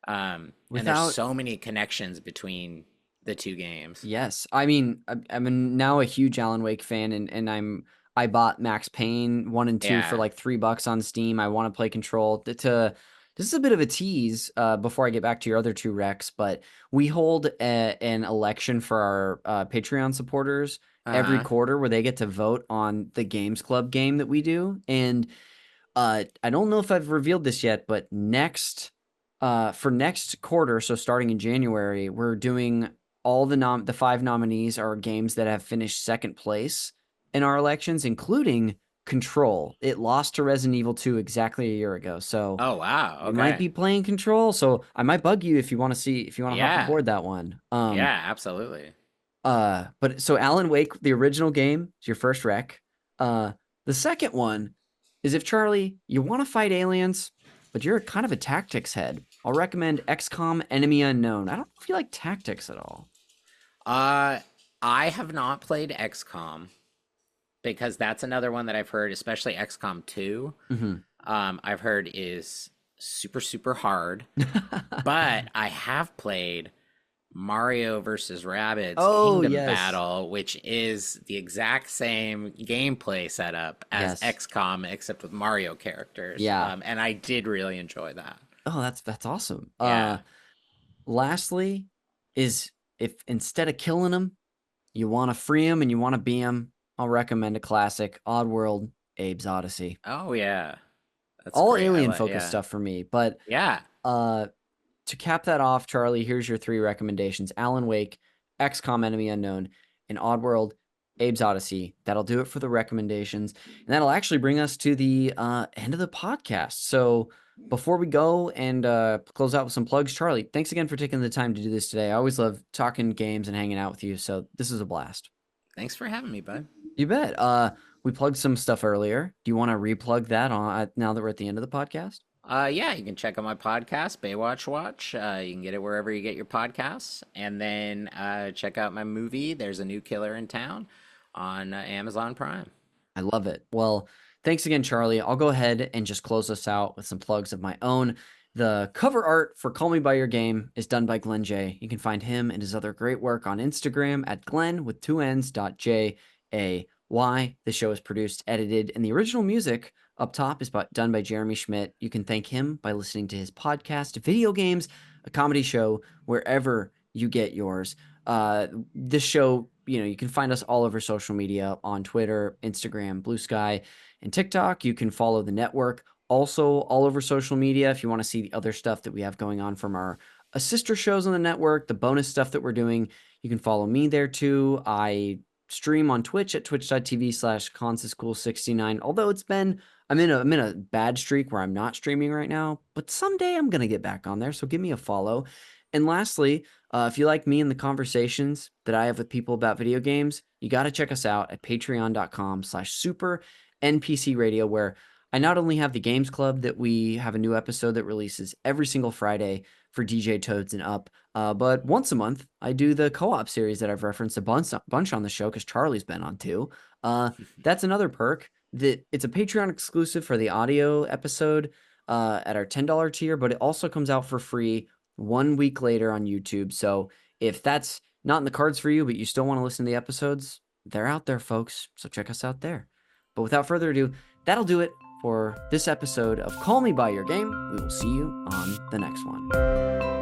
And there's Without, so many connections between the two games. yes. I mean, I'm now a huge Alan Wake fan, and I bought Max Payne 1 and 2 for Yeah. like $3 on Steam. I want to play Control. This is a bit of a tease before I get back to your other two recs, but we hold an election for our Patreon supporters every Uh-huh. quarter where they get to vote on the Games Club game that we do. And I don't know if I've revealed this yet, but for next quarter, so starting in January, we're doing all the 5 nominees are games that have finished second place in our elections, including Control. It lost to Resident Evil 2 exactly a year ago, so Oh wow. we might Okay. be playing Control. So I might bug you if you want to hop Yeah. aboard that one. Yeah, absolutely. But so Alan Wake, the original game, is your first rec. The second one is if Charlie, you want to fight aliens, but you're kind of a tactics head. I'll recommend XCOM Enemy Unknown. I don't know if you like tactics at all. Uh I have not played XCOM, because that's another one that I've heard, especially XCOM 2, Hmm. I've heard is super, super hard. But I have played Mario versus Rabbids Oh, Kingdom yes. Battle, which is the exact same gameplay setup as Yes. XCOM, except with Mario characters. Yeah. And I did really enjoy that. Oh, that's awesome. Yeah. Lastly is if instead of killing them, you want to free them and you want to be them, I'll recommend a classic, Oddworld, Abe's Odyssey. Oh, yeah. That's All great. alien focused Yeah. stuff for me. But Yeah. uh, to cap that off, Charlie, here's your 3 recommendations: Alan Wake, XCOM Enemy Unknown, and Oddworld, Abe's Odyssey. That'll do it for the recommendations. And that'll actually bring us to the end of the podcast. So before we go and close out with some plugs, Charlie, thanks again for taking the time to do this today. I always love talking games and hanging out with you. So this is a blast. Thanks for having me, bud. You bet. We plugged some stuff earlier. Do you want to replug that on now that we're at the end of the podcast? Yeah, you can check out my podcast, Baywatch Watch. You can get it wherever you get your podcasts. And then check out my movie, There's a New Killer in Town, on Amazon Prime. I love it. Well, thanks again, Charlie. I'll go ahead and just close us out with some plugs of my own. The cover art for Call Me By Your Game is done by Glenn J. You can find him and his other great work on Instagram at Glenn with 2 N's .J. The show is produced, edited, and the original music up top is done by Jeremy Schmidt. You can thank him by listening to his podcast, Video Games, a comedy show, wherever you get yours. This show, you can find us all over social media on Twitter, Instagram, Blue Sky, and TikTok. You can follow the network also all over social media if you want to see the other stuff that we have going on from our sister shows on the network, the bonus stuff that we're doing. You can follow me there too. I stream on Twitch at twitch.tv/consischool69. Although I'm in a bad streak where I'm not streaming right now, but someday I'm going to get back on there. So give me a follow. And lastly, if you like me and the conversations that I have with people about video games, you got to check us out at patreon.com/super NPC Radio, where I not only have the Games Club that we have a new episode that releases every single Friday for DJ Toads and up, but once a month I do the co-op series that I've referenced a bunch on the show because Charlie's been on too. That's another perk that it's a Patreon exclusive for the audio episode at our $10 tier, but it also comes out for free 1 week later on YouTube. So if that's not in the cards for you, but you still want to listen to the episodes, they're out there, folks. So check us out there. But without further ado, that'll do it for this episode of Call Me By Your Game. We will see you on the next one.